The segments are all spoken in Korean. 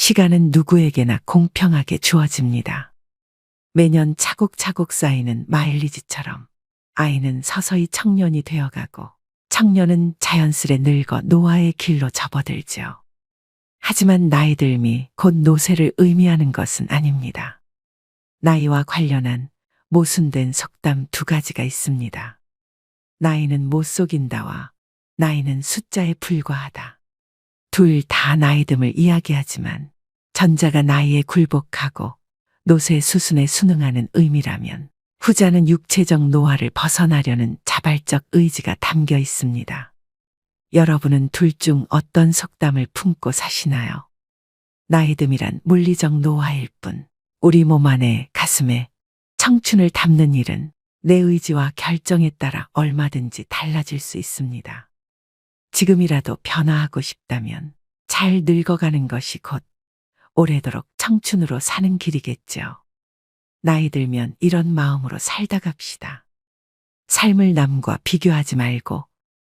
시간은 누구에게나 공평하게 주어집니다. 매년 차곡차곡 쌓이는 마일리지처럼 아이는 서서히 청년이 되어가고 청년은 자연스레 늙어 노화의 길로 접어들죠. 하지만 나이 들미 곧 노쇠를 의미하는 것은 아닙니다. 나이와 관련한 모순된 속담 두 가지가 있습니다. 나이는 못 속인다와 나이는 숫자에 불과하다. 둘 다 나이듦을 이야기하지만 전자가 나이에 굴복하고 노쇠 수순에 순응하는 의미라면 후자는 육체적 노화를 벗어나려는 자발적 의지가 담겨 있습니다. 여러분은 둘 중 어떤 속담을 품고 사시나요? 나이듦이란 물리적 노화일 뿐 우리 몸 안에 가슴에 청춘을 담는 일은 내 의지와 결정에 따라 얼마든지 달라질 수 있습니다. 지금이라도 변화하고 싶다면 잘 늙어가는 것이 곧 오래도록 청춘으로 사는 길이겠죠. 나이 들면 이런 마음으로 살다 갑시다. 삶을 남과 비교하지 말고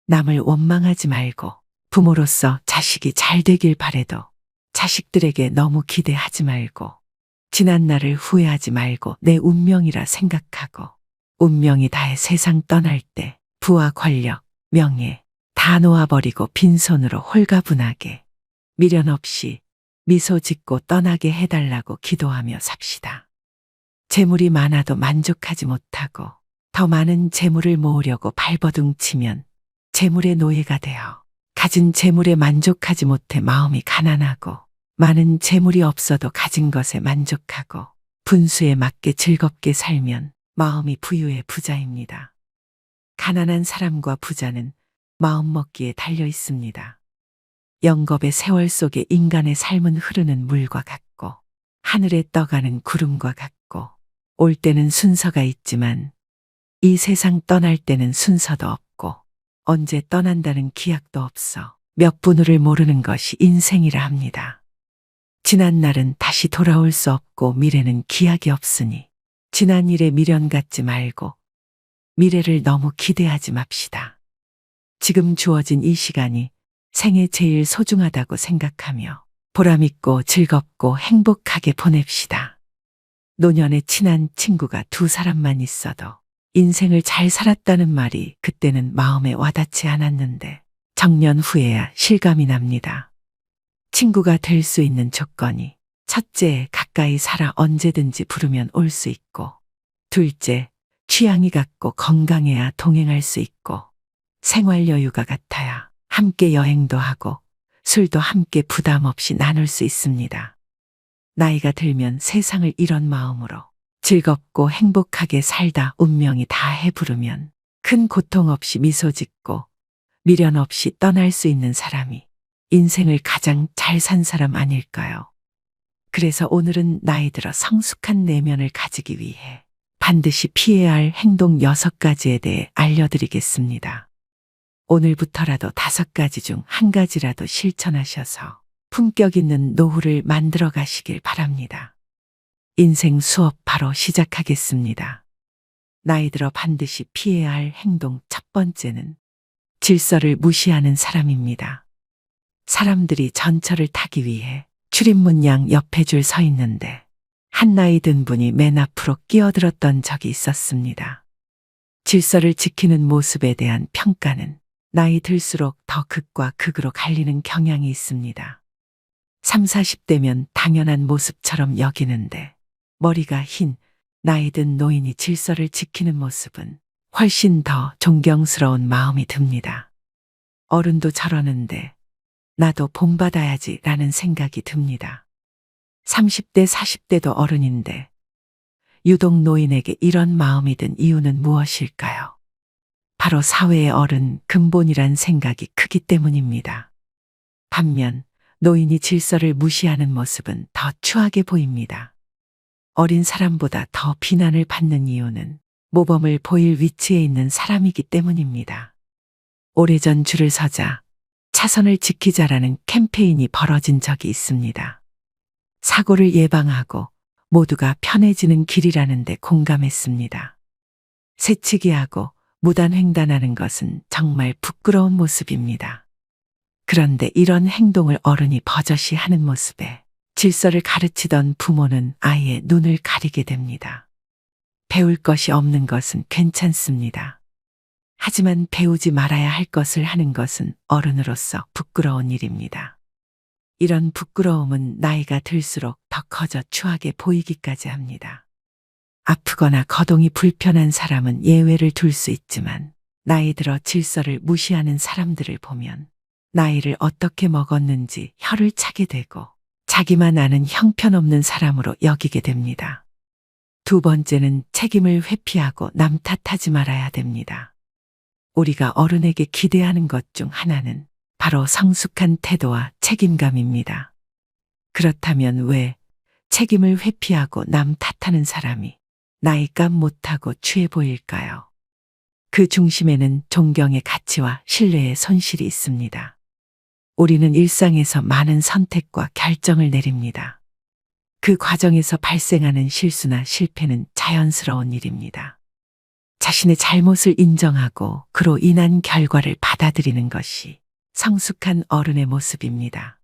남을 원망하지 말고 부모로서 자식이 잘 되길 바래도 자식들에게 너무 기대하지 말고 지난 날을 후회하지 말고 내 운명이라 생각하고 운명이 다해 세상 떠날 때 부와 권력, 명예 다 놓아버리고 빈손으로 홀가분하게 미련 없이 미소 짓고 떠나게 해달라고 기도하며 삽시다. 재물이 많아도 만족하지 못하고 더 많은 재물을 모으려고 발버둥치면 재물의 노예가 되어 가진 재물에 만족하지 못해 마음이 가난하고 많은 재물이 없어도 가진 것에 만족하고 분수에 맞게 즐겁게 살면 마음이 부유의 부자입니다. 가난한 사람과 부자는 마음먹기에 달려 있습니다. 영겁의 세월 속에 인간의 삶은 흐르는 물과 같고 하늘에 떠가는 구름과 같고 올 때는 순서가 있지만 이 세상 떠날 때는 순서도 없고 언제 떠난다는 기약도 없어 몇 분을 모르는 것이 인생이라 합니다. 지난 날은 다시 돌아올 수 없고 미래는 기약이 없으니 지난 일에 미련 갖지 말고 미래를 너무 기대하지 맙시다. 지금 주어진 이 시간이 생애 제일 소중하다고 생각하며 보람있고 즐겁고 행복하게 보냅시다. 노년에 친한 친구가 두 사람만 있어도 인생을 잘 살았다는 말이 그때는 마음에 와닿지 않았는데 정년 후에야 실감이 납니다. 친구가 될 수 있는 조건이 첫째, 가까이 살아 언제든지 부르면 올 수 있고 둘째, 취향이 같고 건강해야 동행할 수 있고 생활 여유가 같아야 함께 여행도 하고 술도 함께 부담 없이 나눌 수 있습니다. 나이가 들면 세상을 이런 마음으로 즐겁고 행복하게 살다 운명이 다해 부르면 큰 고통 없이 미소 짓고 미련 없이 떠날 수 있는 사람이 인생을 가장 잘 산 사람 아닐까요? 그래서 오늘은 나이 들어 성숙한 내면을 가지기 위해 반드시 피해야 할 행동 6가지에 대해 알려드리겠습니다. 오늘부터라도 5가지 중 1가지라도 실천하셔서 품격 있는 노후를 만들어 가시길 바랍니다. 인생 수업 바로 시작하겠습니다. 나이 들어 반드시 피해야 할 행동 첫 번째는 질서를 무시하는 사람입니다. 사람들이 전철을 타기 위해 출입문 양 옆에 줄 서 있는데 한 나이 든 분이 맨 앞으로 끼어들었던 적이 있었습니다. 질서를 지키는 모습에 대한 평가는 나이 들수록 더 극과 극으로 갈리는 경향이 있습니다. 30, 40대면 당연한 모습처럼 여기는데 머리가 흰 나이 든 노인이 질서를 지키는 모습은 훨씬 더 존경스러운 마음이 듭니다. 어른도 저러는데 나도 본받아야지 라는 생각이 듭니다. 30대, 40대도 어른인데 유독 노인에게 이런 마음이 든 이유는 무엇일까요? 바로 사회의 어른 근본이란 생각이 크기 때문입니다. 반면 노인이 질서를 무시하는 모습은 더 추하게 보입니다. 어린 사람보다 더 비난을 받는 이유는 모범을 보일 위치에 있는 사람이기 때문입니다. 오래전 줄을 서자 차선을 지키자라는 캠페인이 벌어진 적이 있습니다. 사고를 예방하고 모두가 편해지는 길이라는데 공감했습니다. 새치기하고 무단횡단하는 것은 정말 부끄러운 모습입니다. 그런데 이런 행동을 어른이 버젓이 하는 모습에 질서를 가르치던 부모는 아이의 눈을 가리게 됩니다. 배울 것이 없는 것은 괜찮습니다. 하지만 배우지 말아야 할 것을 하는 것은 어른으로서 부끄러운 일입니다. 이런 부끄러움은 나이가 들수록 더 커져 추하게 보이기까지 합니다. 아프거나 거동이 불편한 사람은 예외를 둘 수 있지만 나이 들어 질서를 무시하는 사람들을 보면 나이를 어떻게 먹었는지 혀를 차게 되고 자기만 아는 형편없는 사람으로 여기게 됩니다. 두 번째는 책임을 회피하고 남 탓하지 말아야 됩니다. 우리가 어른에게 기대하는 것 중 하나는 바로 성숙한 태도와 책임감입니다. 그렇다면 왜 책임을 회피하고 남 탓하는 사람이 나이값 못하고 취해 보일까요? 그 중심에는 존경의 가치와 신뢰의 손실이 있습니다. 우리는 일상에서 많은 선택과 결정을 내립니다. 그 과정에서 발생하는 실수나 실패는 자연스러운 일입니다. 자신의 잘못을 인정하고 그로 인한 결과를 받아들이는 것이 성숙한 어른의 모습입니다.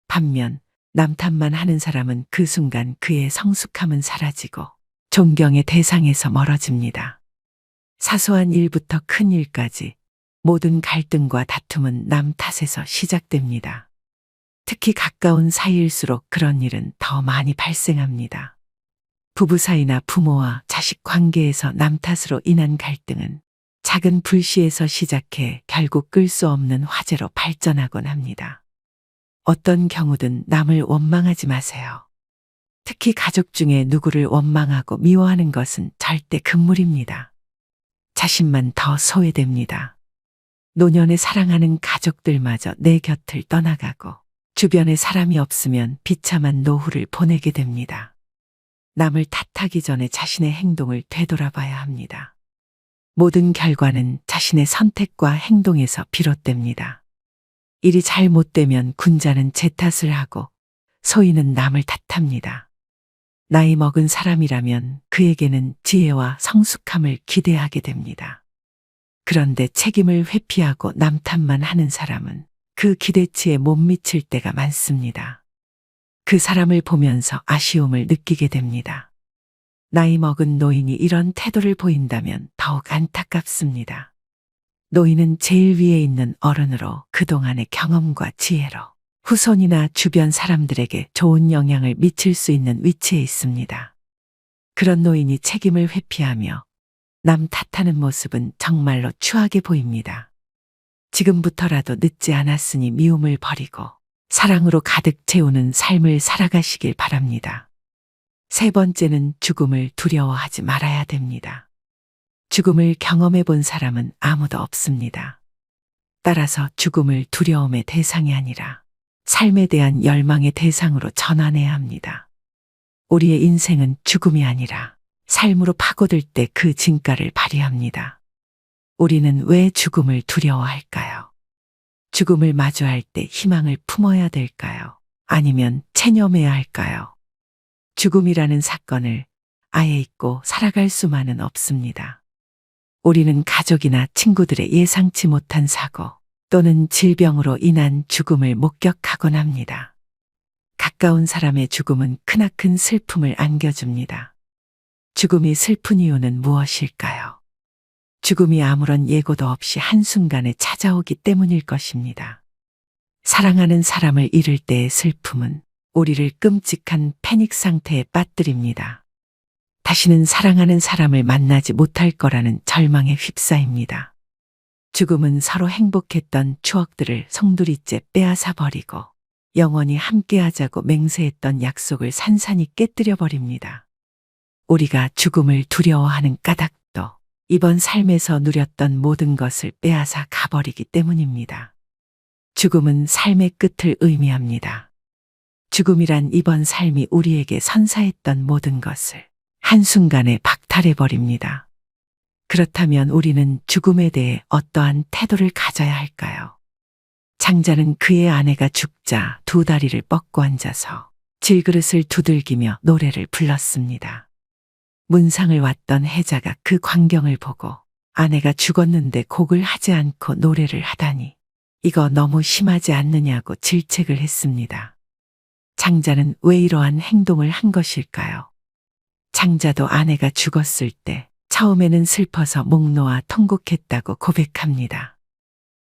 반면 남 탓만 하는 사람은 그 순간 그의 성숙함은 사라지고 존경의 대상에서 멀어집니다. 사소한 일부터 큰 일까지 모든 갈등과 다툼은 남 탓에서 시작됩니다. 특히 가까운 사이일수록 그런 일은 더 많이 발생합니다. 부부 사이나 부모와 자식 관계에서 남 탓으로 인한 갈등은 작은 불씨에서 시작해 결국 끌 수 없는 화재로 발전하곤 합니다. 어떤 경우든 남을 원망하지 마세요. 특히 가족 중에 누구를 원망하고 미워하는 것은 절대 금물입니다. 자신만 더 소외됩니다. 노년에 사랑하는 가족들마저 내 곁을 떠나가고 주변에 사람이 없으면 비참한 노후를 보내게 됩니다. 남을 탓하기 전에 자신의 행동을 되돌아봐야 합니다. 모든 결과는 자신의 선택과 행동에서 비롯됩니다. 일이 잘못되면 군자는 제 탓을 하고 소인은 남을 탓합니다. 나이 먹은 사람이라면 그에게는 지혜와 성숙함을 기대하게 됩니다. 그런데 책임을 회피하고 남 탓만 하는 사람은 그 기대치에 못 미칠 때가 많습니다. 그 사람을 보면서 아쉬움을 느끼게 됩니다. 나이 먹은 노인이 이런 태도를 보인다면 더욱 안타깝습니다. 노인은 제일 위에 있는 어른으로 그동안의 경험과 지혜로 후손이나 주변 사람들에게 좋은 영향을 미칠 수 있는 위치에 있습니다. 그런 노인이 책임을 회피하며 남 탓하는 모습은 정말로 추하게 보입니다. 지금부터라도 늦지 않았으니 미움을 버리고 사랑으로 가득 채우는 삶을 살아가시길 바랍니다. 세 번째는 죽음을 두려워하지 말아야 됩니다. 죽음을 경험해 본 사람은 아무도 없습니다. 따라서 죽음을 두려움의 대상이 아니라 삶에 대한 열망의 대상으로 전환해야 합니다. 우리의 인생은 죽음이 아니라 삶으로 파고들 때 그 진가를 발휘합니다. 우리는 왜 죽음을 두려워할까요? 죽음을 마주할 때 희망을 품어야 될까요? 아니면 체념해야 할까요? 죽음이라는 사건을 아예 잊고 살아갈 수만은 없습니다. 우리는 가족이나 친구들의 예상치 못한 사고 또는 질병으로 인한 죽음을 목격하곤 합니다. 가까운 사람의 죽음은 크나큰 슬픔을 안겨줍니다. 죽음이 슬픈 이유는 무엇일까요? 죽음이 아무런 예고도 없이 한순간에 찾아오기 때문일 것입니다. 사랑하는 사람을 잃을 때의 슬픔은 우리를 끔찍한 패닉 상태에 빠뜨립니다. 다시는 사랑하는 사람을 만나지 못할 거라는 절망에 휩싸입니다. 죽음은 서로 행복했던 추억들을 송두리째 빼앗아 버리고 영원히 함께하자고 맹세했던 약속을 산산이 깨뜨려 버립니다. 우리가 죽음을 두려워하는 까닭도 이번 삶에서 누렸던 모든 것을 빼앗아 가버리기 때문입니다. 죽음은 삶의 끝을 의미합니다. 죽음이란 이번 삶이 우리에게 선사했던 모든 것을 한순간에 박탈해버립니다. 그렇다면 우리는 죽음에 대해 어떠한 태도를 가져야 할까요? 장자는 그의 아내가 죽자 두 다리를 뻗고 앉아서 질그릇을 두들기며 노래를 불렀습니다. 문상을 왔던 해자가 그 광경을 보고 아내가 죽었는데 곡을 하지 않고 노래를 하다니 이거 너무 심하지 않느냐고 질책을 했습니다. 장자는 왜 이러한 행동을 한 것일까요? 장자도 아내가 죽었을 때 처음에는 슬퍼서 목 놓아 통곡했다고 고백합니다.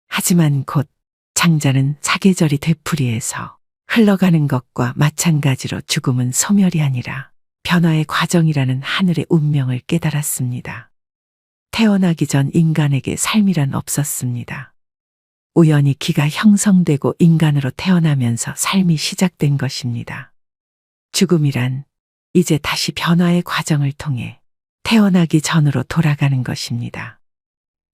하지만 곧 장자는 사계절이 되풀이해서 흘러가는 것과 마찬가지로 죽음은 소멸이 아니라 변화의 과정이라는 하늘의 운명을 깨달았습니다. 태어나기 전 인간에게 삶이란 없었습니다. 우연히 기가 형성되고 인간으로 태어나면서 삶이 시작된 것입니다. 죽음이란 이제 다시 변화의 과정을 통해 태어나기 전으로 돌아가는 것입니다.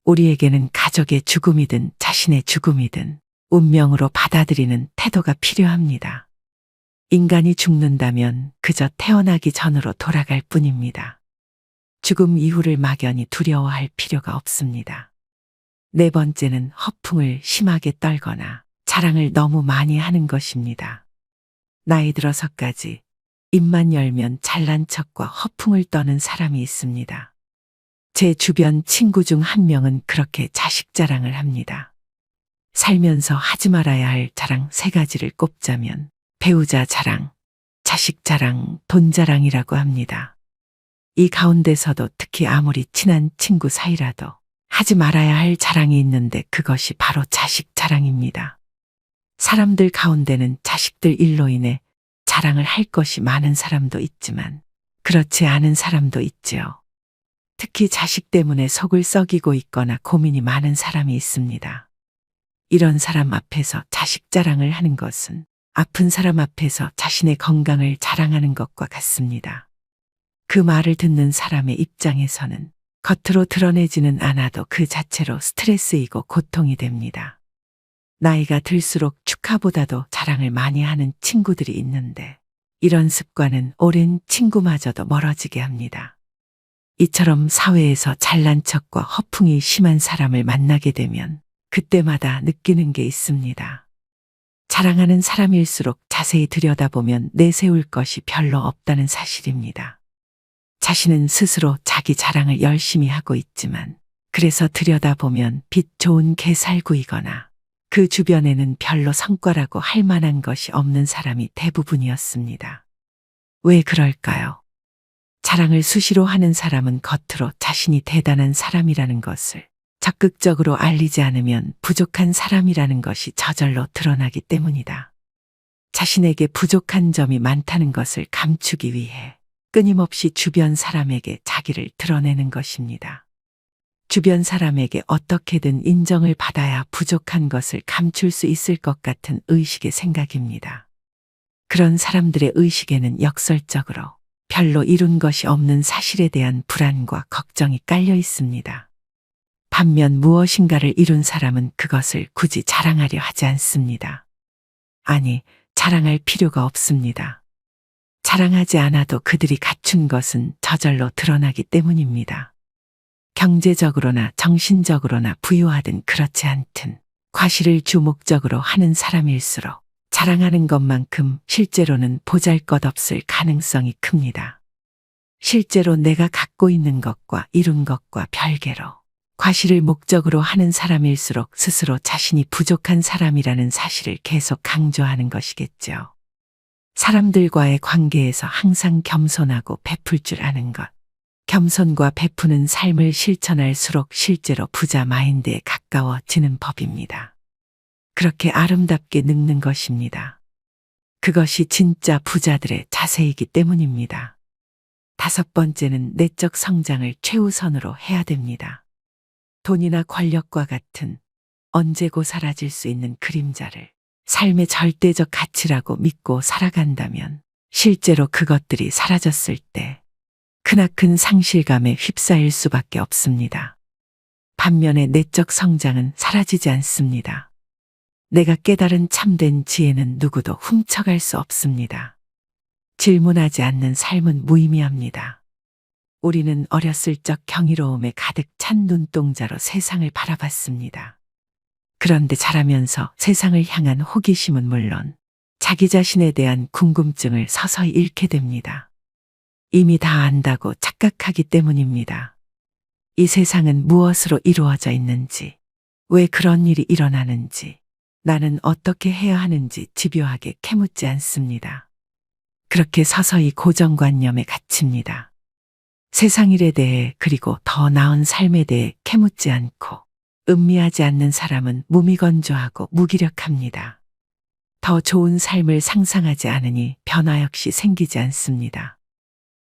우리에게는 가족의 죽음이든 자신의 죽음이든 운명으로 받아들이는 태도가 필요합니다. 인간이 죽는다면 그저 태어나기 전으로 돌아갈 뿐입니다. 죽음 이후를 막연히 두려워할 필요가 없습니다. 네 번째는 허풍을 심하게 떨거나 자랑을 너무 많이 하는 것입니다. 나이 들어서까지 입만 열면 잘난 척과 허풍을 떠는 사람이 있습니다. 제 주변 친구 중 한 명은 그렇게 자식 자랑을 합니다. 살면서 하지 말아야 할 자랑 세 가지를 꼽자면 배우자 자랑, 자식 자랑, 돈 자랑이라고 합니다. 이 가운데서도 특히 아무리 친한 친구 사이라도 하지 말아야 할 자랑이 있는데 그것이 바로 자식 자랑입니다. 사람들 가운데는 자식들 일로 인해 자랑을 할 것이 많은 사람도 있지만 그렇지 않은 사람도 있지요. 특히 자식 때문에 속을 썩이고 있거나 고민이 많은 사람이 있습니다. 이런 사람 앞에서 자식 자랑을 하는 것은 아픈 사람 앞에서 자신의 건강을 자랑하는 것과 같습니다. 그 말을 듣는 사람의 입장에서는 겉으로 드러내지는 않아도 그 자체로 스트레스이고 고통이 됩니다. 나이가 들수록 축하보다도 자랑을 많이 하는 친구들이 있는데 이런 습관은 오랜 친구마저도 멀어지게 합니다. 이처럼 사회에서 잘난 척과 허풍이 심한 사람을 만나게 되면 그때마다 느끼는 게 있습니다. 자랑하는 사람일수록 자세히 들여다보면 내세울 것이 별로 없다는 사실입니다. 자신은 스스로 자기 자랑을 열심히 하고 있지만 그래서 들여다보면 빛 좋은 개살구이거나 그 주변에는 별로 성과라고 할 만한 것이 없는 사람이 대부분이었습니다. 왜 그럴까요? 자랑을 수시로 하는 사람은 겉으로 자신이 대단한 사람이라는 것을 적극적으로 알리지 않으면 부족한 사람이라는 것이 저절로 드러나기 때문이다. 자신에게 부족한 점이 많다는 것을 감추기 위해 끊임없이 주변 사람에게 자기를 드러내는 것입니다. 주변 사람에게 어떻게든 인정을 받아야 부족한 것을 감출 수 있을 것 같은 의식의 생각입니다. 그런 사람들의 의식에는 역설적으로 별로 이룬 것이 없는 사실에 대한 불안과 걱정이 깔려 있습니다. 반면 무엇인가를 이룬 사람은 그것을 굳이 자랑하려 하지 않습니다. 아니, 자랑할 필요가 없습니다. 자랑하지 않아도 그들이 갖춘 것은 저절로 드러나기 때문입니다. 경제적으로나 정신적으로나 부유하든 그렇지 않든 과시를 주목적으로 하는 사람일수록 자랑하는 것만큼 실제로는 보잘것없을 가능성이 큽니다. 실제로 내가 갖고 있는 것과 이룬 것과 별개로 과시를 목적으로 하는 사람일수록 스스로 자신이 부족한 사람이라는 사실을 계속 강조하는 것이겠죠. 사람들과의 관계에서 항상 겸손하고 베풀 줄 아는 것. 겸손과 베푸는 삶을 실천할수록 실제로 부자 마인드에 가까워지는 법입니다. 그렇게 아름답게 늙는 것입니다. 그것이 진짜 부자들의 자세이기 때문입니다. 다섯 번째는 내적 성장을 최우선으로 해야 됩니다. 돈이나 권력과 같은 언제고 사라질 수 있는 그림자를 삶의 절대적 가치라고 믿고 살아간다면 실제로 그것들이 사라졌을 때 크나큰 상실감에 휩싸일 수밖에 없습니다. 반면에 내적 성장은 사라지지 않습니다. 내가 깨달은 참된 지혜는 누구도 훔쳐갈 수 없습니다. 질문하지 않는 삶은 무의미합니다. 우리는 어렸을 적 경이로움에 가득 찬 눈동자로 세상을 바라봤습니다. 그런데 자라면서 세상을 향한 호기심은 물론 자기 자신에 대한 궁금증을 서서히 잃게 됩니다. 이미 다 안다고 착각하기 때문입니다. 이 세상은 무엇으로 이루어져 있는지, 왜 그런 일이 일어나는지, 나는 어떻게 해야 하는지 집요하게 캐묻지 않습니다. 그렇게 서서히 고정관념에 갇힙니다. 세상 일에 대해 그리고 더 나은 삶에 대해 캐묻지 않고 음미하지 않는 사람은 무미건조하고 무기력합니다. 더 좋은 삶을 상상하지 않으니 변화 역시 생기지 않습니다.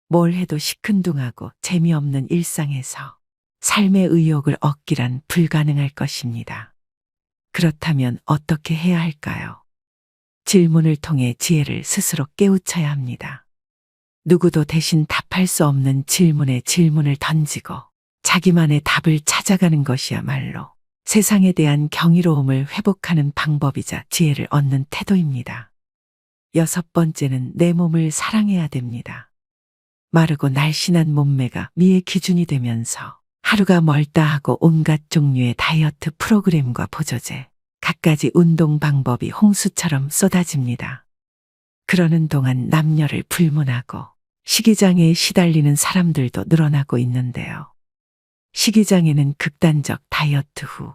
뭘 해도 시큰둥하고 재미없는 일상에서 삶의 의욕을 얻기란 불가능할 것입니다. 그렇다면 어떻게 해야 할까요? 질문을 통해 지혜를 스스로 깨우쳐야 합니다. 누구도 대신 답할 수 없는 질문에 질문을 던지고 자기만의 답을 찾아가는 것이야말로 세상에 대한 경이로움을 회복하는 방법이자 지혜를 얻는 태도입니다. 6번째는 내 몸을 사랑해야 됩니다. 마르고 날씬한 몸매가 미의 기준이 되면서 하루가 멀다 하고 온갖 종류의 다이어트 프로그램과 보조제, 갖가지 운동 방법이 홍수처럼 쏟아집니다. 그러는 동안 남녀를 불문하고 식이장애에 시달리는 사람들도 늘어나고 있는데요. 식이장애는 극단적 다이어트 후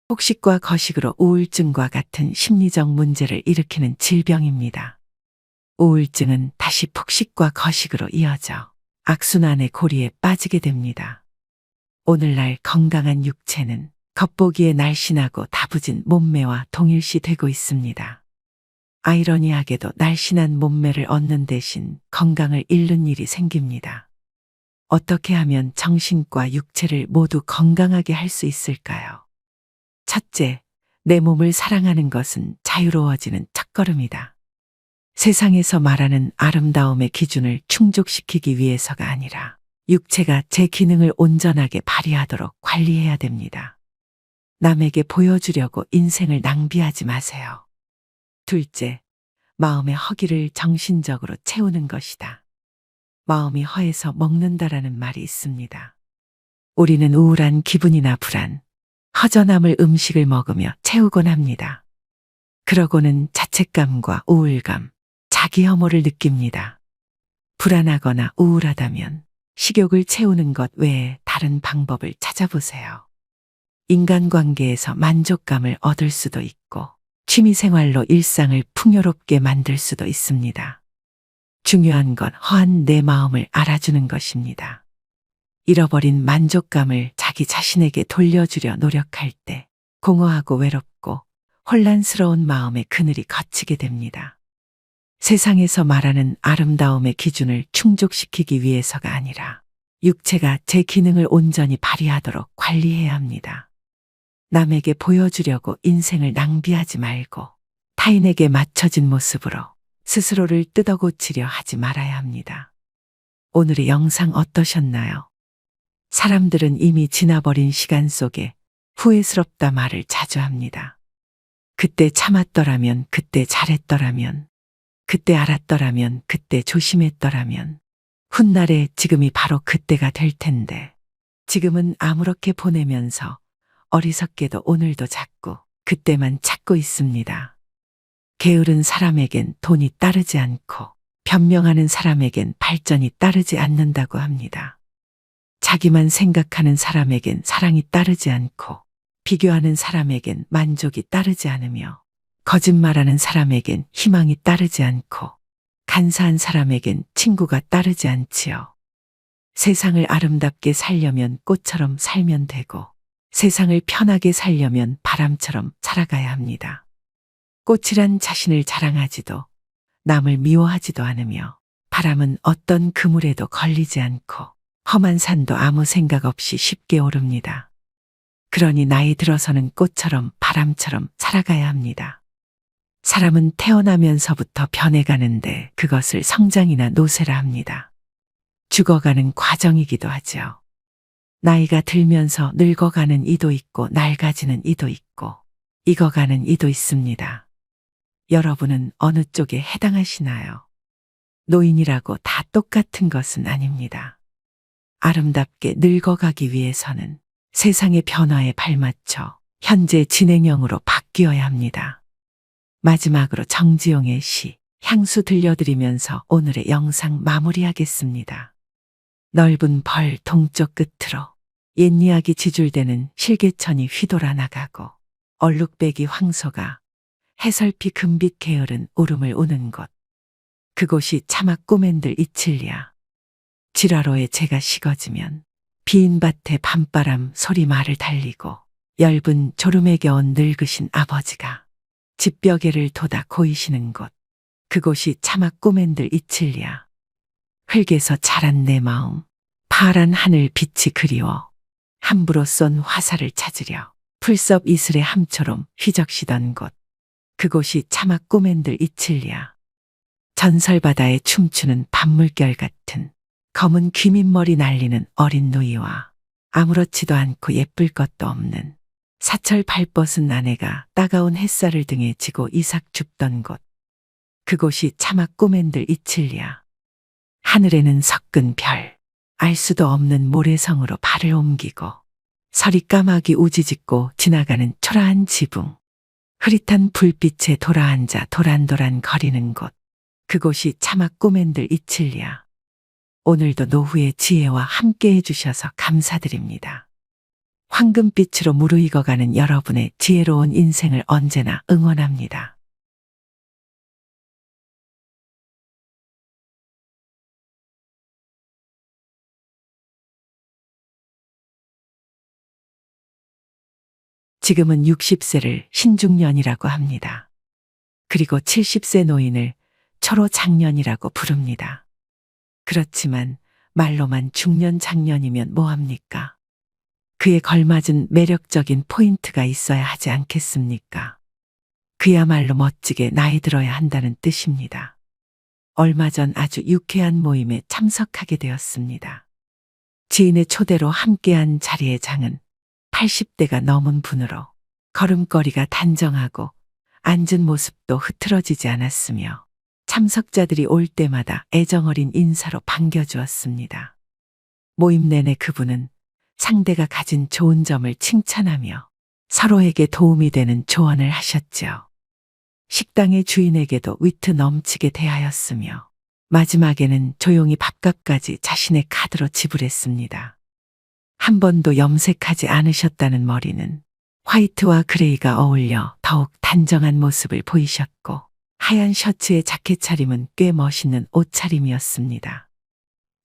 폭식과 거식으로 우울증과 같은 심리적 문제를 일으키는 질병입니다. 우울증은 다시 폭식과 거식으로 이어져 악순환의 고리에 빠지게 됩니다. 오늘날 건강한 육체는 겉보기에 날씬하고 다부진 몸매와 동일시 되고 있습니다. 아이러니하게도 날씬한 몸매를 얻는 대신 건강을 잃는 일이 생깁니다. 어떻게 하면 정신과 육체를 모두 건강하게 할 수 있을까요? 첫째, 내 몸을 사랑하는 것은 자유로워지는 첫걸음이다. 세상에서 말하는 아름다움의 기준을 충족시키기 위해서가 아니라 육체가 제 기능을 온전하게 발휘하도록 관리해야 됩니다. 남에게 보여주려고 인생을 낭비하지 마세요. 둘째, 마음의 허기를 정신적으로 채우는 것이다. 마음이 허해서 먹는다라는 말이 있습니다. 우리는 우울한 기분이나 불안, 허전함을 음식을 먹으며 채우곤 합니다. 그러고는 자책감과 우울감, 자기 혐오를 느낍니다. 불안하거나 우울하다면 식욕을 채우는 것 외에 다른 방법을 찾아보세요. 인간관계에서 만족감을 얻을 수도 있고 취미생활로 일상을 풍요롭게 만들 수도 있습니다. 중요한 건 허한 내 마음을 알아주는 것입니다. 잃어버린 만족감을 자기 자신에게 돌려주려 노력할 때 공허하고 외롭고 혼란스러운 마음의 그늘이 걷히게 됩니다. 세상에서 말하는 아름다움의 기준을 충족시키기 위해서가 아니라 육체가 제 기능을 온전히 발휘하도록 관리해야 합니다. 남에게 보여주려고 인생을 낭비하지 말고 타인에게 맞춰진 모습으로 스스로를 뜯어고치려 하지 말아야 합니다. 오늘의 영상 어떠셨나요? 사람들은 이미 지나버린 시간 속에 후회스럽다 말을 자주 합니다. 그때 참았더라면, 그때 잘했더라면, 그때 알았더라면, 그때 조심했더라면, 훗날에 지금이 바로 그때가 될 텐데, 지금은 아무렇게 보내면서 어리석게도 오늘도 자꾸 그때만 찾고 있습니다. 게으른 사람에겐 돈이 따르지 않고 변명하는 사람에겐 발전이 따르지 않는다고 합니다. 자기만 생각하는 사람에겐 사랑이 따르지 않고 비교하는 사람에겐 만족이 따르지 않으며 거짓말하는 사람에겐 희망이 따르지 않고 간사한 사람에겐 친구가 따르지 않지요. 세상을 아름답게 살려면 꽃처럼 살면 되고 세상을 편하게 살려면 바람처럼 살아가야 합니다. 꽃이란 자신을 자랑하지도 남을 미워하지도 않으며 바람은 어떤 그물에도 걸리지 않고 험한 산도 아무 생각 없이 쉽게 오릅니다. 그러니 나이 들어서는 꽃처럼 바람처럼 살아가야 합니다. 사람은 태어나면서부터 변해가는데 그것을 성장이나 노쇠라 합니다. 죽어가는 과정이기도 하죠. 나이가 들면서 늙어가는 이도 있고 낡아지는 이도 있고 익어가는 이도 있습니다. 여러분은 어느 쪽에 해당하시나요? 노인이라고 다 똑같은 것은 아닙니다. 아름답게 늙어가기 위해서는 세상의 변화에 발맞춰 현재 진행형으로 바뀌어야 합니다. 마지막으로 정지용의 시 향수 들려드리면서 오늘의 영상 마무리하겠습니다. 넓은 벌 동쪽 끝으로 옛 이야기 지줄대는 실개천이 휘돌아 나가고 얼룩배기 황소가 해설피 금빛 게으른 울음을 우는 곳 그곳이 차마 꼬맨들 이칠리야. 지라로에 재가 식어지면 빈 밭에 밤바람 소리 말을 달리고 엷은 졸음에 겨운 늙으신 아버지가 집벽에를 돋아 고이시는 곳. 그곳이 차마 꼬맨들 이칠리야. 흙에서 자란 내 마음, 파란 하늘 빛이 그리워 함부로 쏜 화살을 찾으려 풀섭 이슬의 함처럼 휘적시던 곳. 그곳이 차마 꼬맨들 이칠리야. 전설바다에 춤추는 밤물결 같은 검은 귀민머리 날리는 어린 누이와 아무렇지도 않고 예쁠 것도 없는 사철 발벗은 아내가 따가운 햇살을 등에 지고 이삭 줍던 곳. 그곳이 차마 꼬맨들 이칠리야. 하늘에는 섞은 별, 알 수도 없는 모래성으로 발을 옮기고 서리 까마귀 우지짓고 지나가는 초라한 지붕. 흐릿한 불빛에 돌아앉아 도란도란 거리는 곳. 그곳이 차마 꼬맨들 이칠리야. 오늘도 노후의 지혜와 함께 해주셔서 감사드립니다. 황금빛으로 무르익어가는 여러분의 지혜로운 인생을 언제나 응원합니다. 지금은 60세를 신중년이라고 합니다. 그리고 70세 노인을 초로장년이라고 부릅니다. 그렇지만 말로만 중년 장년이면 뭐합니까? 그에 걸맞은 매력적인 포인트가 있어야 하지 않겠습니까? 그야말로 멋지게 나이 들어야 한다는 뜻입니다. 얼마 전 아주 유쾌한 모임에 참석하게 되었습니다. 지인의 초대로 함께한 자리의 장은 80대가 넘은 분으로 걸음걸이가 단정하고 앉은 모습도 흐트러지지 않았으며 참석자들이 올 때마다 애정어린 인사로 반겨주었습니다. 모임 내내 그분은 상대가 가진 좋은 점을 칭찬하며 서로에게 도움이 되는 조언을 하셨죠. 식당의 주인에게도 위트 넘치게 대하였으며 마지막에는 조용히 밥값까지 자신의 카드로 지불했습니다. 한 번도 염색하지 않으셨다는 머리는 화이트와 그레이가 어울려 더욱 단정한 모습을 보이셨고 하얀 셔츠에 자켓 차림은 꽤 멋있는 옷차림이었습니다.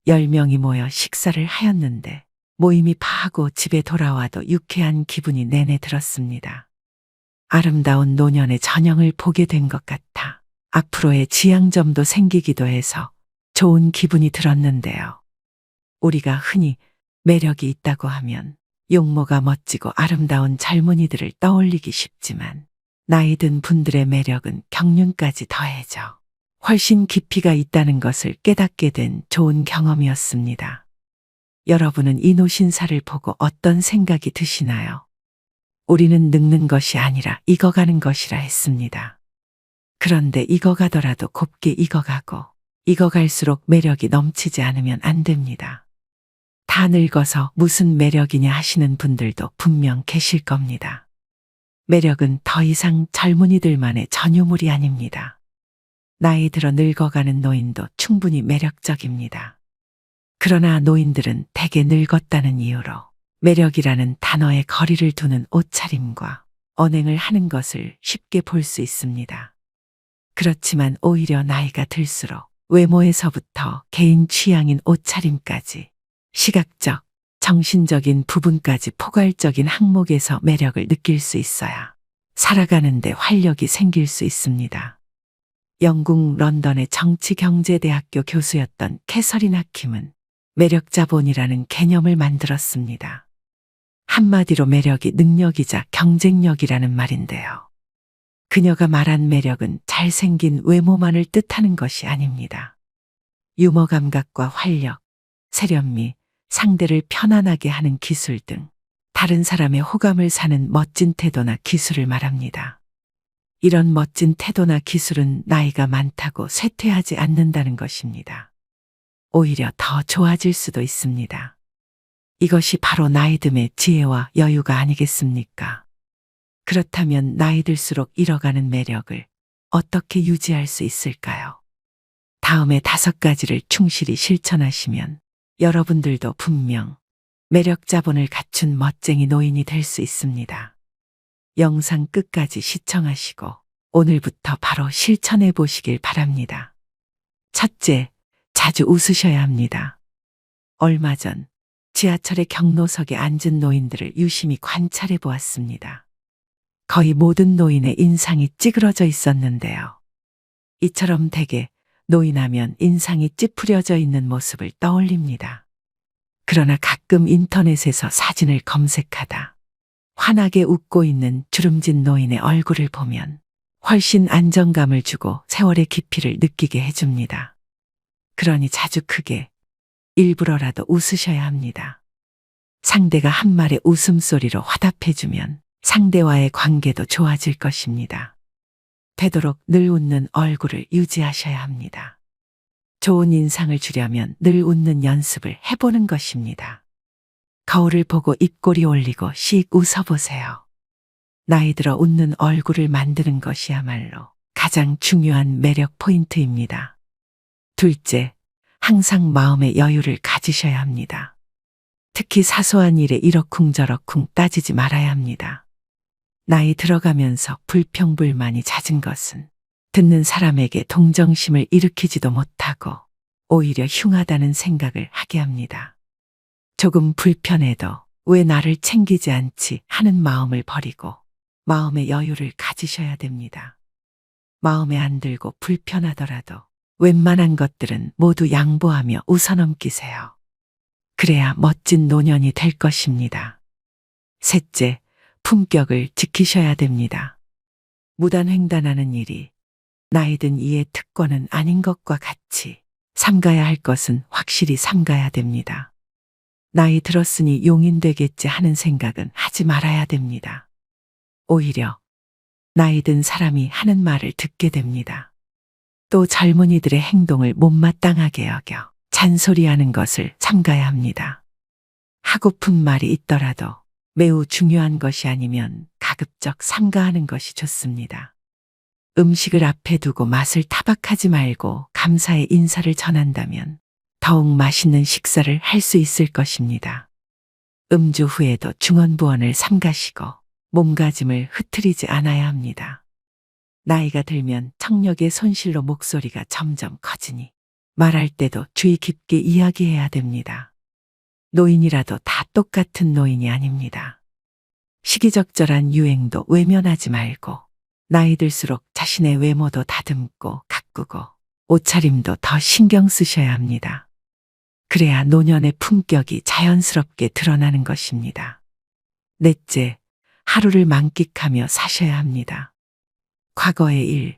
10명이 모여 식사를 하였는데 모임이 파하고 집에 돌아와도 유쾌한 기분이 내내 들었습니다. 아름다운 노년의 전형을 보게 된 것 같아 앞으로의 지향점도 생기기도 해서 좋은 기분이 들었는데요. 우리가 흔히 매력이 있다고 하면 용모가 멋지고 아름다운 젊은이들을 떠올리기 쉽지만 나이 든 분들의 매력은 경륜까지 더해져 훨씬 깊이가 있다는 것을 깨닫게 된 좋은 경험이었습니다. 여러분은 이 노신사를 보고 어떤 생각이 드시나요? 우리는 늙는 것이 아니라 익어가는 것이라 했습니다. 그런데 익어가더라도 곱게 익어가고 익어갈수록 매력이 넘치지 않으면 안 됩니다. 다 늙어서 무슨 매력이냐 하시는 분들도 분명 계실 겁니다. 매력은 더 이상 젊은이들만의 전유물이 아닙니다. 나이 들어 늙어가는 노인도 충분히 매력적입니다. 그러나 노인들은 대개 늙었다는 이유로 매력이라는 단어에 거리를 두는 옷차림과 언행을 하는 것을 쉽게 볼 수 있습니다. 그렇지만 오히려 나이가 들수록 외모에서부터 개인 취향인 옷차림까지 시각적, 정신적인 부분까지 포괄적인 항목에서 매력을 느낄 수 있어야 살아가는데 활력이 생길 수 있습니다. 영국 런던의 정치경제대학교 교수였던 캐서린 하킴은 매력자본이라는 개념을 만들었습니다. 한마디로 매력이 능력이자 경쟁력이라는 말인데요. 그녀가 말한 매력은 잘생긴 외모만을 뜻하는 것이 아닙니다. 유머 감각과 활력, 세련미, 상대를 편안하게 하는 기술 등 다른 사람의 호감을 사는 멋진 태도나 기술을 말합니다. 이런 멋진 태도나 기술은 나이가 많다고 쇠퇴하지 않는다는 것입니다. 오히려 더 좋아질 수도 있습니다. 이것이 바로 나이듦의 지혜와 여유가 아니겠습니까? 그렇다면 나이 들수록 잃어가는 매력을 어떻게 유지할 수 있을까요? 다음에 5가지를 충실히 실천하시면 여러분들도 분명 매력 자본을 갖춘 멋쟁이 노인이 될 수 있습니다. 영상 끝까지 시청하시고 오늘부터 바로 실천해 보시길 바랍니다. 첫째, 자주 웃으셔야 합니다. 얼마 전 지하철의 경로석에 앉은 노인들을 유심히 관찰해 보았습니다. 거의 모든 노인의 인상이 찌그러져 있었는데요. 이처럼 대개 노인하면 인상이 찌푸려져 있는 모습을 떠올립니다. 그러나 가끔 인터넷에서 사진을 검색하다 환하게 웃고 있는 주름진 노인의 얼굴을 보면 훨씬 안정감을 주고 세월의 깊이를 느끼게 해줍니다. 그러니 자주 크게 일부러라도 웃으셔야 합니다. 상대가 한 말의 웃음소리로 화답해주면 상대와의 관계도 좋아질 것입니다. 되도록 늘 웃는 얼굴을 유지하셔야 합니다. 좋은 인상을 주려면 늘 웃는 연습을 해보는 것입니다. 거울을 보고 입꼬리 올리고 씩 웃어보세요. 나이 들어 웃는 얼굴을 만드는 것이야말로 가장 중요한 매력 포인트입니다. 둘째, 항상 마음의 여유를 가지셔야 합니다. 특히 사소한 일에 이러쿵저러쿵 따지지 말아야 합니다. 나이 들어가면서 불평불만이 잦은 것은 듣는 사람에게 동정심을 일으키지도 못하고 오히려 흉하다는 생각을 하게 합니다. 조금 불편해도 왜 나를 챙기지 않지 하는 마음을 버리고 마음의 여유를 가지셔야 됩니다. 마음에 안 들고 불편하더라도 웬만한 것들은 모두 양보하며 웃어넘기세요. 그래야 멋진 노년이 될 것입니다. 셋째, 품격을 지키셔야 됩니다. 무단횡단하는 일이 나이든 이의 특권은 아닌 것과 같이 삼가야 할 것은 확실히 삼가야 됩니다. 나이 들었으니 용인 되겠지 하는 생각은 하지 말아야 됩니다. 오히려 나이 든 사람이 하는 말을 듣게 됩니다. 또 젊은이들의 행동을 못마땅하게 여겨 잔소리하는 것을 삼가야 합니다. 하고픈 말이 있더라도 매우 중요한 것이 아니면 가급적 삼가하는 것이 좋습니다. 음식을 앞에 두고 맛을 타박하지 말고 감사의 인사를 전한다면 더욱 맛있는 식사를 할 수 있을 것입니다. 음주 후에도 중언부언을 삼가시고 몸가짐을 흐트리지 않아야 합니다. 나이가 들면 청력의 손실로 목소리가 점점 커지니 말할 때도 주의 깊게 이야기해야 됩니다. 노인이라도 다 똑같은 노인이 아닙니다. 시기적절한 유행도 외면하지 말고 나이 들수록 자신의 외모도 다듬고 가꾸고 옷차림도 더 신경 쓰셔야 합니다. 그래야 노년의 품격이 자연스럽게 드러나는 것입니다. 넷째, 하루를 만끽하며 사셔야 합니다. 과거의 일,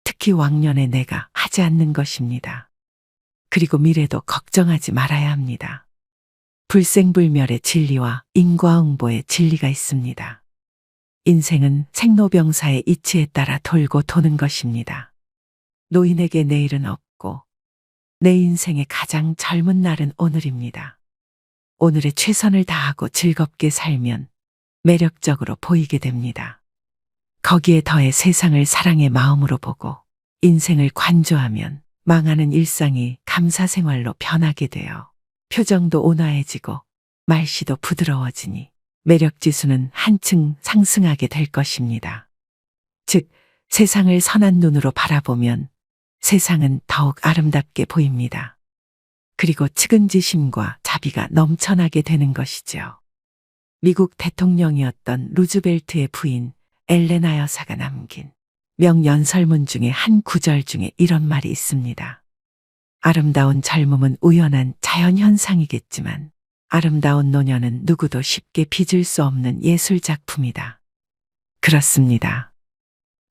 특히 왕년의 내가 하지 않는 것입니다. 그리고 미래도 걱정하지 말아야 합니다. 불생불멸의 진리와 인과응보의 진리가 있습니다. 인생은 생로병사의 이치에 따라 돌고 도는 것입니다. 노인에게 내일은 없고 내 인생의 가장 젊은 날은 오늘입니다. 오늘에 최선을 다하고 즐겁게 살면 매력적으로 보이게 됩니다. 거기에 더해 세상을 사랑의 마음으로 보고 인생을 관조하면 망하는 일상이 감사 생활로 변하게 되어 표정도 온화해지고 말씨도 부드러워지니 매력 지수는 한층 상승하게 될 것입니다. 즉, 세상을 선한 눈으로 바라보면 세상은 더욱 아름답게 보입니다. 그리고 측은지심과 자비가 넘쳐나게 되는 것이죠. 미국 대통령이었던 루즈벨트의 부인 엘레나 여사가 남긴 명연설문 중에 한 구절 중에 이런 말이 있습니다. 아름다운 젊음은 우연한 자연현상이겠지만 아름다운 노년은 누구도 쉽게 빚을 수 없는 예술작품이다. 그렇습니다.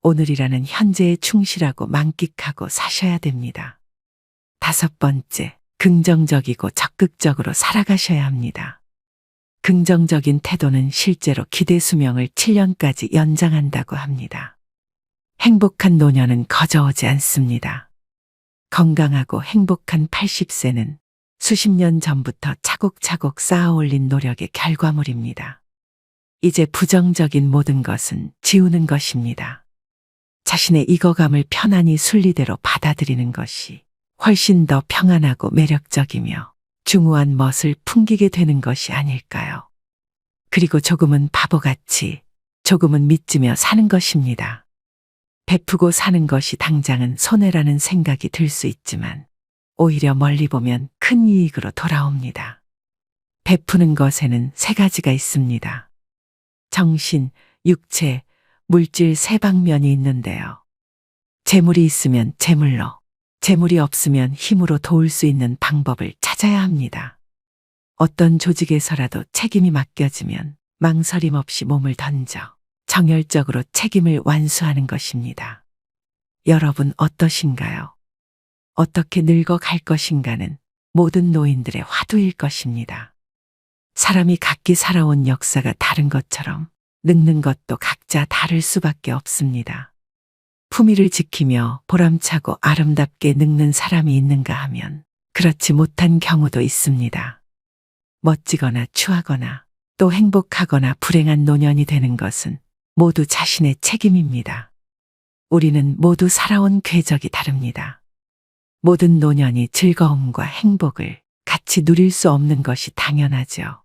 오늘이라는 현재에 충실하고 만끽하고 사셔야 됩니다. 다섯 번째, 긍정적이고 적극적으로 살아가셔야 합니다. 긍정적인 태도는 실제로 기대 수명을 7년까지 연장한다고 합니다. 행복한 노년은 거저오지 않습니다. 건강하고 행복한 80세는 수십 년 전부터 차곡차곡 쌓아올린 노력의 결과물입니다. 이제 부정적인 모든 것은 지우는 것입니다. 자신의 익어감을 편안히 순리대로 받아들이는 것이 훨씬 더 평안하고 매력적이며 중후한 멋을 풍기게 되는 것이 아닐까요? 그리고 조금은 바보같이, 조금은 믿으며 사는 것입니다. 베푸고 사는 것이 당장은 손해라는 생각이 들 수 있지만 오히려 멀리 보면 큰 이익으로 돌아옵니다. 베푸는 것에는 세 가지가 있습니다. 정신, 육체, 물질 세 방면이 있는데요. 재물이 있으면 재물로, 재물이 없으면 힘으로 도울 수 있는 방법을 찾아야 합니다. 어떤 조직에서라도 책임이 맡겨지면 망설임 없이 몸을 던져 정열적으로 책임을 완수하는 것입니다. 여러분 어떠신가요? 어떻게 늙어갈 것인가는 모든 노인들의 화두일 것입니다. 사람이 각기 살아온 역사가 다른 것처럼 늙는 것도 각자 다를 수밖에 없습니다. 품위를 지키며 보람차고 아름답게 늙는 사람이 있는가 하면 그렇지 못한 경우도 있습니다. 멋지거나 추하거나 또 행복하거나 불행한 노년이 되는 것은 모두 자신의 책임입니다. 우리는 모두 살아온 궤적이 다릅니다. 모든 노년이 즐거움과 행복을 같이 누릴 수 없는 것이 당연하죠.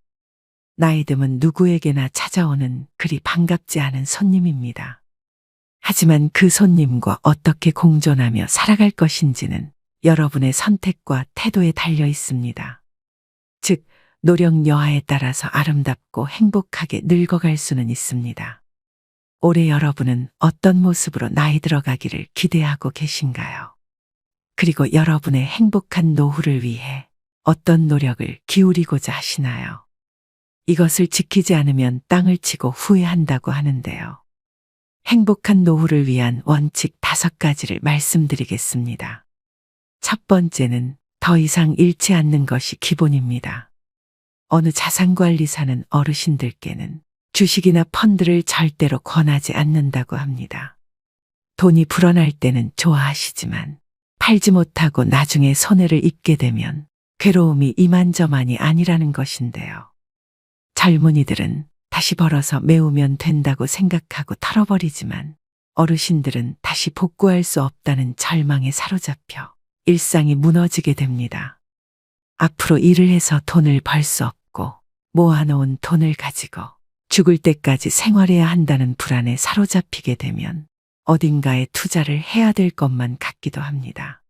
나이듦은 누구에게나 찾아오는 그리 반갑지 않은 손님입니다. 하지만 그 손님과 어떻게 공존하며 살아갈 것인지는 여러분의 선택과 태도에 달려 있습니다. 즉, 노력 여하에 따라서 아름답고 행복하게 늙어갈 수는 있습니다. 올해 여러분은 어떤 모습으로 나이 들어가기를 기대하고 계신가요? 그리고 여러분의 행복한 노후를 위해 어떤 노력을 기울이고자 하시나요? 이것을 지키지 않으면 땅을 치고 후회한다고 하는데요. 행복한 노후를 위한 원칙 5가지를 말씀드리겠습니다. 첫 번째는 더 이상 잃지 않는 것이 기본입니다. 어느 자산관리사는 어르신들께는 주식이나 펀드를 절대로 권하지 않는다고 합니다. 돈이 불어날 때는 좋아하시지만 팔지 못하고 나중에 손해를 입게 되면 괴로움이 이만저만이 아니라는 것인데요. 젊은이들은 다시 벌어서 메우면 된다고 생각하고 털어버리지만 어르신들은 다시 복구할 수 없다는 절망에 사로잡혀 일상이 무너지게 됩니다. 앞으로 일을 해서 돈을 벌 수 없고 모아놓은 돈을 가지고 죽을 때까지 생활해야 한다는 불안에 사로잡히게 되면 어딘가에 투자를 해야 될 것만 같기도 합니다.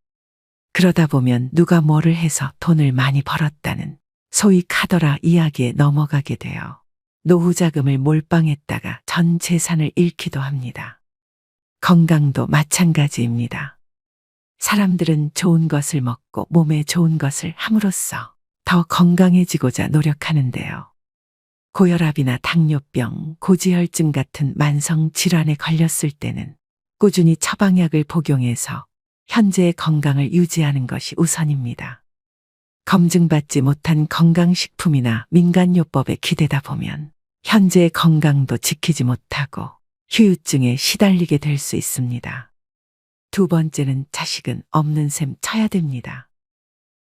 그러다 보면 누가 뭐를 해서 돈을 많이 벌었다는 소위 카더라 이야기에 넘어가게 되어 노후 자금을 몰빵했다가 전 재산을 잃기도 합니다. 건강도 마찬가지입니다. 사람들은 좋은 것을 먹고 몸에 좋은 것을 함으로써 더 건강해지고자 노력하는데요. 고혈압이나 당뇨병, 고지혈증 같은 만성 질환에 걸렸을 때는 꾸준히 처방약을 복용해서 현재의 건강을 유지하는 것이 우선입니다. 검증받지 못한 건강식품이나 민간요법에 기대다 보면 현재의 건강도 지키지 못하고 후유증에 시달리게 될 수 있습니다. 두 번째는 자식은 없는 셈 쳐야 됩니다.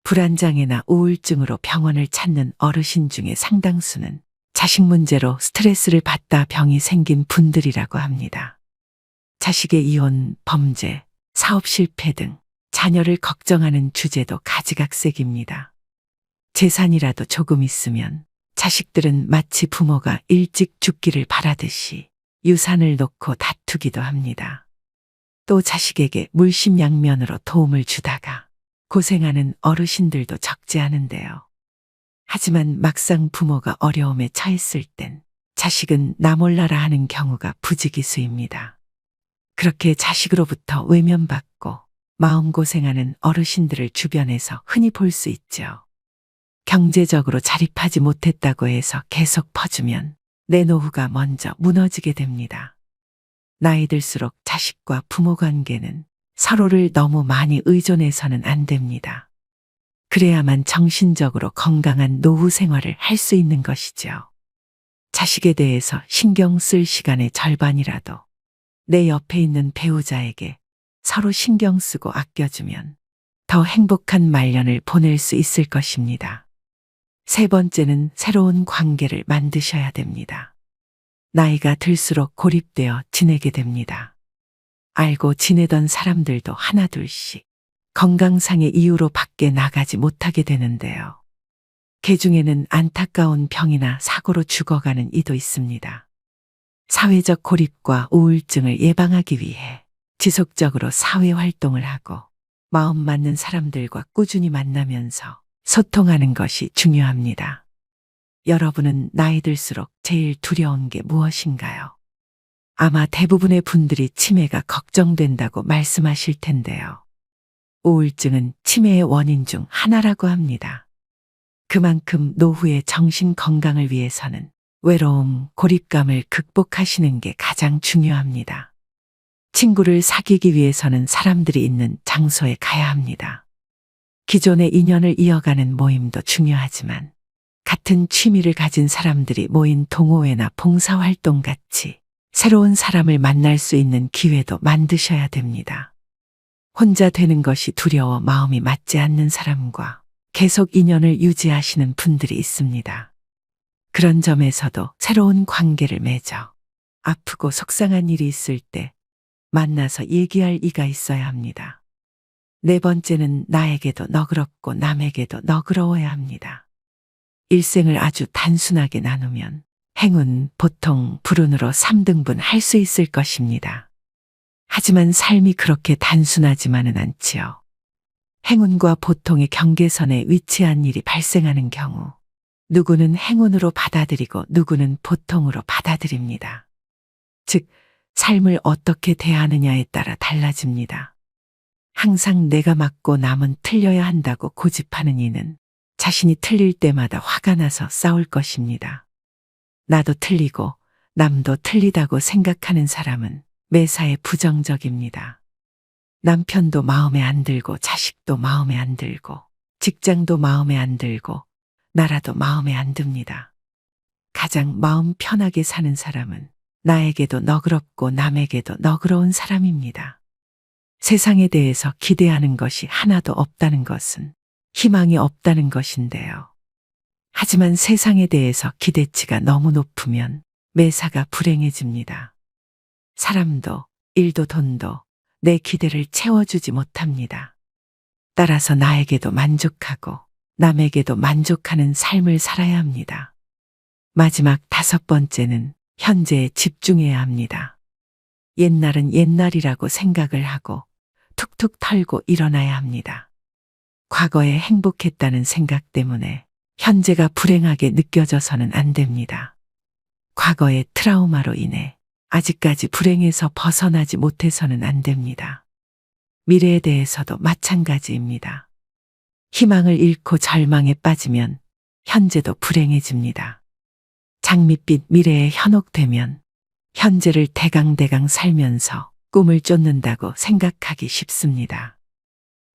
불안장애나 우울증으로 병원을 찾는 어르신 중에 상당수는 자식 문제로 스트레스를 받다 병이 생긴 분들이라고 합니다. 자식의 이혼, 범죄, 사업 실패 등 자녀를 걱정하는 주제도 가지각색입니다. 재산이라도 조금 있으면 자식들은 마치 부모가 일찍 죽기를 바라듯이 유산을 놓고 다투기도 합니다. 또 자식에게 물심양면으로 도움을 주다가 고생하는 어르신들도 적지 않은데요. 하지만 막상 부모가 어려움에 처했을 땐 자식은 나 몰라라 하는 경우가 부지기수입니다. 그렇게 자식으로부터 외면받고 마음고생하는 어르신들을 주변에서 흔히 볼 수 있죠. 경제적으로 자립하지 못했다고 해서 계속 퍼주면 내 노후가 먼저 무너지게 됩니다. 나이 들수록 자식과 부모 관계는 서로를 너무 많이 의존해서는 안 됩니다. 그래야만 정신적으로 건강한 노후 생활을 할 수 있는 것이죠. 자식에 대해서 신경 쓸 시간의 절반이라도 내 옆에 있는 배우자에게 서로 신경 쓰고 아껴주면 더 행복한 말년을 보낼 수 있을 것입니다. 세 번째는 새로운 관계를 만드셔야 됩니다. 나이가 들수록 고립되어 지내게 됩니다. 알고 지내던 사람들도 하나둘씩 건강상의 이유로 밖에 나가지 못하게 되는데요. 그 중에는 안타까운 병이나 사고로 죽어가는 이도 있습니다. 사회적 고립과 우울증을 예방하기 위해 지속적으로 사회 활동을 하고 마음 맞는 사람들과 꾸준히 만나면서 소통하는 것이 중요합니다. 여러분은 나이 들수록 제일 두려운 게 무엇인가요? 아마 대부분의 분들이 치매가 걱정된다고 말씀하실 텐데요. 우울증은 치매의 원인 중 하나라고 합니다. 그만큼 노후의 정신 건강을 위해서는 외로움, 고립감을 극복하시는 게 가장 중요합니다. 친구를 사귀기 위해서는 사람들이 있는 장소에 가야 합니다. 기존의 인연을 이어가는 모임도 중요하지만 같은 취미를 가진 사람들이 모인 동호회나 봉사활동 같이 새로운 사람을 만날 수 있는 기회도 만드셔야 됩니다. 혼자 되는 것이 두려워 마음이 맞지 않는 사람과 계속 인연을 유지하시는 분들이 있습니다. 그런 점에서도 새로운 관계를 맺어 아프고 속상한 일이 있을 때 만나서 얘기할 이가 있어야 합니다. 네 번째는 나에게도 너그럽고 남에게도 너그러워야 합니다. 일생을 아주 단순하게 나누면 행운, 보통, 불운으로 3등분 할 수 있을 것입니다. 하지만 삶이 그렇게 단순하지만은 않지요. 행운과 보통의 경계선에 위치한 일이 발생하는 경우 누구는 행운으로 받아들이고 누구는 보통으로 받아들입니다. 즉, 삶을 어떻게 대하느냐에 따라 달라집니다. 항상 내가 맞고 남은 틀려야 한다고 고집하는 이는 자신이 틀릴 때마다 화가 나서 싸울 것입니다. 나도 틀리고 남도 틀리다고 생각하는 사람은 매사에 부정적입니다. 남편도 마음에 안 들고 자식도 마음에 안 들고 직장도 마음에 안 들고 나라도 마음에 안 듭니다. 가장 마음 편하게 사는 사람은 나에게도 너그럽고 남에게도 너그러운 사람입니다. 세상에 대해서 기대하는 것이 하나도 없다는 것은 희망이 없다는 것인데요. 하지만 세상에 대해서 기대치가 너무 높으면 매사가 불행해집니다. 사람도 일도 돈도 내 기대를 채워주지 못합니다. 따라서 나에게도 만족하고 남에게도 만족하는 삶을 살아야 합니다. 마지막 5번째는 현재에 집중해야 합니다. 옛날은 옛날이라고 생각을 하고 툭툭 털고 일어나야 합니다. 과거에 행복했다는 생각 때문에 현재가 불행하게 느껴져서는 안 됩니다. 과거의 트라우마로 인해 아직까지 불행에서 벗어나지 못해서는 안 됩니다. 미래에 대해서도 마찬가지입니다. 희망을 잃고 절망에 빠지면 현재도 불행해집니다. 장밋빛 미래에 현혹되면 현재를 대강대강 살면서 꿈을 쫓는다고 생각하기 쉽습니다.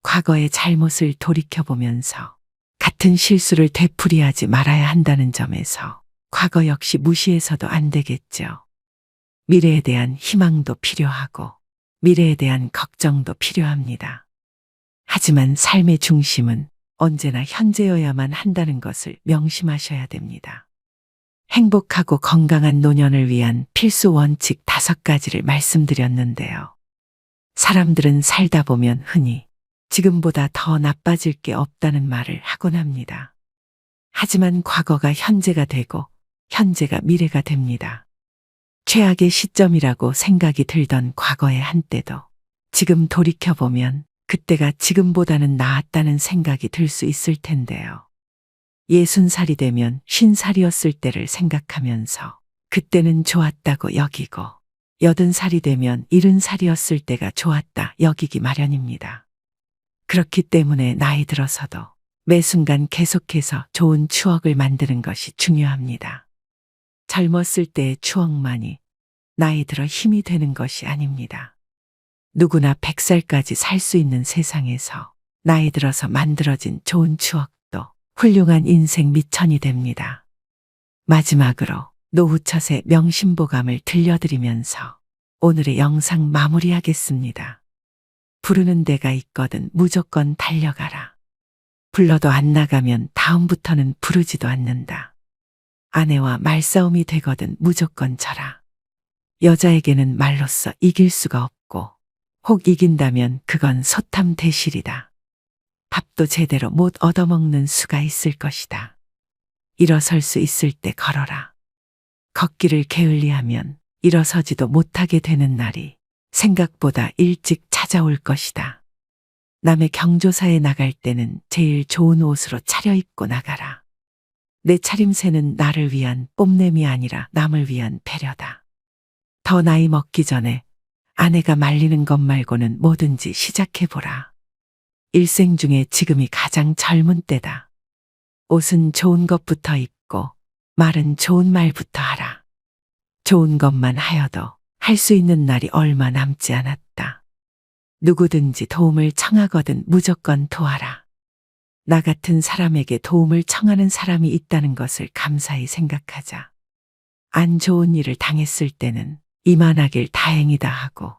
과거의 잘못을 돌이켜보면서 같은 실수를 되풀이하지 말아야 한다는 점에서 과거 역시 무시해서도 안 되겠죠. 미래에 대한 희망도 필요하고 미래에 대한 걱정도 필요합니다. 하지만 삶의 중심은 언제나 현재여야만 한다는 것을 명심하셔야 됩니다. 행복하고 건강한 노년을 위한 필수 원칙 5가지를 말씀드렸는데요. 사람들은 살다 보면 흔히 지금보다 더 나빠질 게 없다는 말을 하곤 합니다. 하지만 과거가 현재가 되고 현재가 미래가 됩니다. 최악의 시점이라고 생각이 들던 과거의 한때도 지금 돌이켜보면 그때가 지금보다는 나았다는 생각이 들 수 있을 텐데요. 60살이 되면 50살이었을 때를 생각하면서 그때는 좋았다고 여기고 80살이 되면 70살이었을 때가 좋았다 여기기 마련입니다. 그렇기 때문에 나이 들어서도 매 순간 계속해서 좋은 추억을 만드는 것이 중요합니다. 젊었을 때의 추억만이 나이 들어 힘이 되는 것이 아닙니다. 누구나 100살까지 살 수 있는 세상에서 나이 들어서 만들어진 좋은 추억도 훌륭한 인생 미천이 됩니다. 마지막으로 노후철의 명심보감을 들려드리면서 오늘의 영상 마무리하겠습니다. 부르는 데가 있거든 무조건 달려가라. 불러도 안 나가면 다음부터는 부르지도 않는다. 아내와 말싸움이 되거든 무조건 져라. 여자에게는 말로써 이길 수가 없고 혹 이긴다면 그건 소탐대실이다. 밥도 제대로 못 얻어먹는 수가 있을 것이다. 일어설 수 있을 때 걸어라. 걷기를 게을리하면 일어서지도 못하게 되는 날이 생각보다 일찍 찾아올 것이다. 남의 경조사에 나갈 때는 제일 좋은 옷으로 차려입고 나가라. 내 차림새는 나를 위한 뽐냄이 아니라 남을 위한 배려다. 더 나이 먹기 전에 아내가 말리는 것 말고는 뭐든지 시작해보라. 일생 중에 지금이 가장 젊은 때다. 옷은 좋은 것부터 입고 말은 좋은 말부터 하라. 좋은 것만 하여도 할 수 있는 날이 얼마 남지 않았다. 누구든지 도움을 청하거든 무조건 도와라. 나 같은 사람에게 도움을 청하는 사람이 있다는 것을 감사히 생각하자. 안 좋은 일을 당했을 때는 이만하길 다행이다 하고,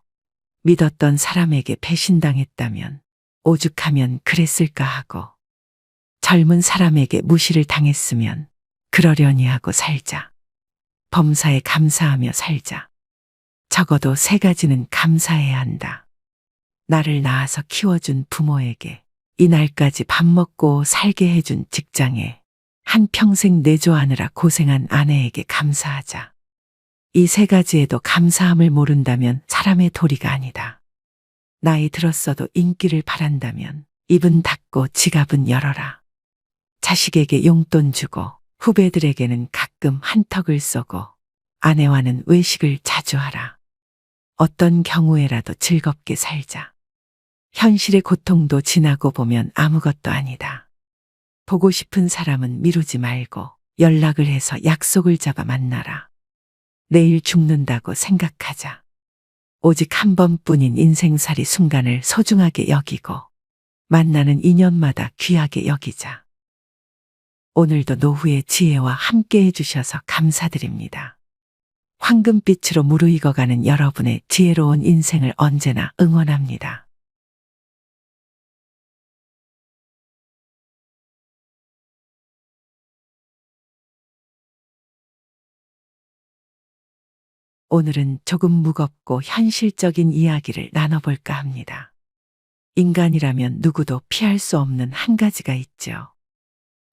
믿었던 사람에게 배신당했다면 오죽하면 그랬을까 하고, 젊은 사람에게 무시를 당했으면 그러려니 하고 살자. 범사에 감사하며 살자. 적어도 3가지는 감사해야 한다. 나를 낳아서 키워준 부모에게, 이날까지 밥 먹고 살게 해준 직장에, 한평생 내조하느라 고생한 아내에게 감사하자. 이 3가지에도 감사함을 모른다면 사람의 도리가 아니다. 나이 들었어도 인기를 바란다면 입은 닫고 지갑은 열어라. 자식에게 용돈 주고 후배들에게는 가끔 한턱을 쏘고 아내와는 외식을 자주 하라. 어떤 경우에라도 즐겁게 살자. 현실의 고통도 지나고 보면 아무것도 아니다. 보고 싶은 사람은 미루지 말고 연락을 해서 약속을 잡아 만나라. 내일 죽는다고 생각하자. 오직 한 번뿐인 인생살이 순간을 소중하게 여기고 만나는 인연마다 귀하게 여기자. 오늘도 노후의 지혜와 함께 해주셔서 감사드립니다. 황금빛으로 무르익어가는 여러분의 지혜로운 인생을 언제나 응원합니다. 오늘은 조금 무겁고 현실적인 이야기를 나눠볼까 합니다. 인간이라면 누구도 피할 수 없는 한 가지가 있죠.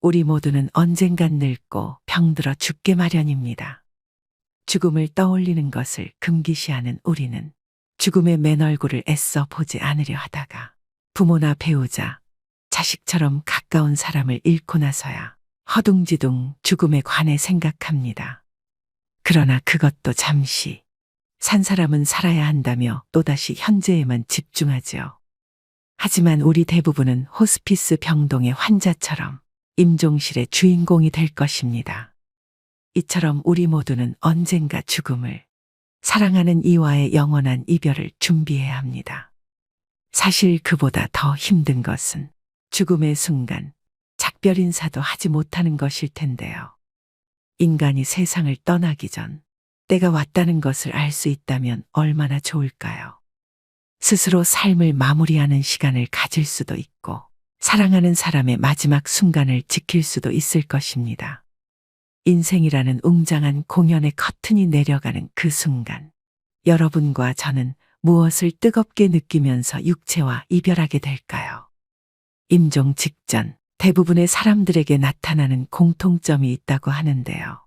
우리 모두는 언젠간 늙고 병들어 죽게 마련입니다. 죽음을 떠올리는 것을 금기시하는 우리는 죽음의 맨 얼굴을 애써 보지 않으려 하다가 부모나 배우자, 자식처럼 가까운 사람을 잃고 나서야 허둥지둥 죽음에 관해 생각합니다. 그러나 그것도 잠시, 산 사람은 살아야 한다며 또다시 현재에만 집중하죠. 하지만 우리 대부분은 호스피스 병동의 환자처럼 임종실의 주인공이 될 것입니다. 이처럼 우리 모두는 언젠가 죽음을, 사랑하는 이와의 영원한 이별을 준비해야 합니다. 사실 그보다 더 힘든 것은 죽음의 순간 작별 인사도 하지 못하는 것일 텐데요. 인간이 세상을 떠나기 전 때가 왔다는 것을 알 수 있다면 얼마나 좋을까요? 스스로 삶을 마무리하는 시간을 가질 수도 있고 사랑하는 사람의 마지막 순간을 지킬 수도 있을 것입니다. 인생이라는 웅장한 공연의 커튼이 내려가는 그 순간, 여러분과 저는 무엇을 뜨겁게 느끼면서 육체와 이별하게 될까요? 임종 직전 대부분의 사람들에게 나타나는 공통점이 있다고 하는데요.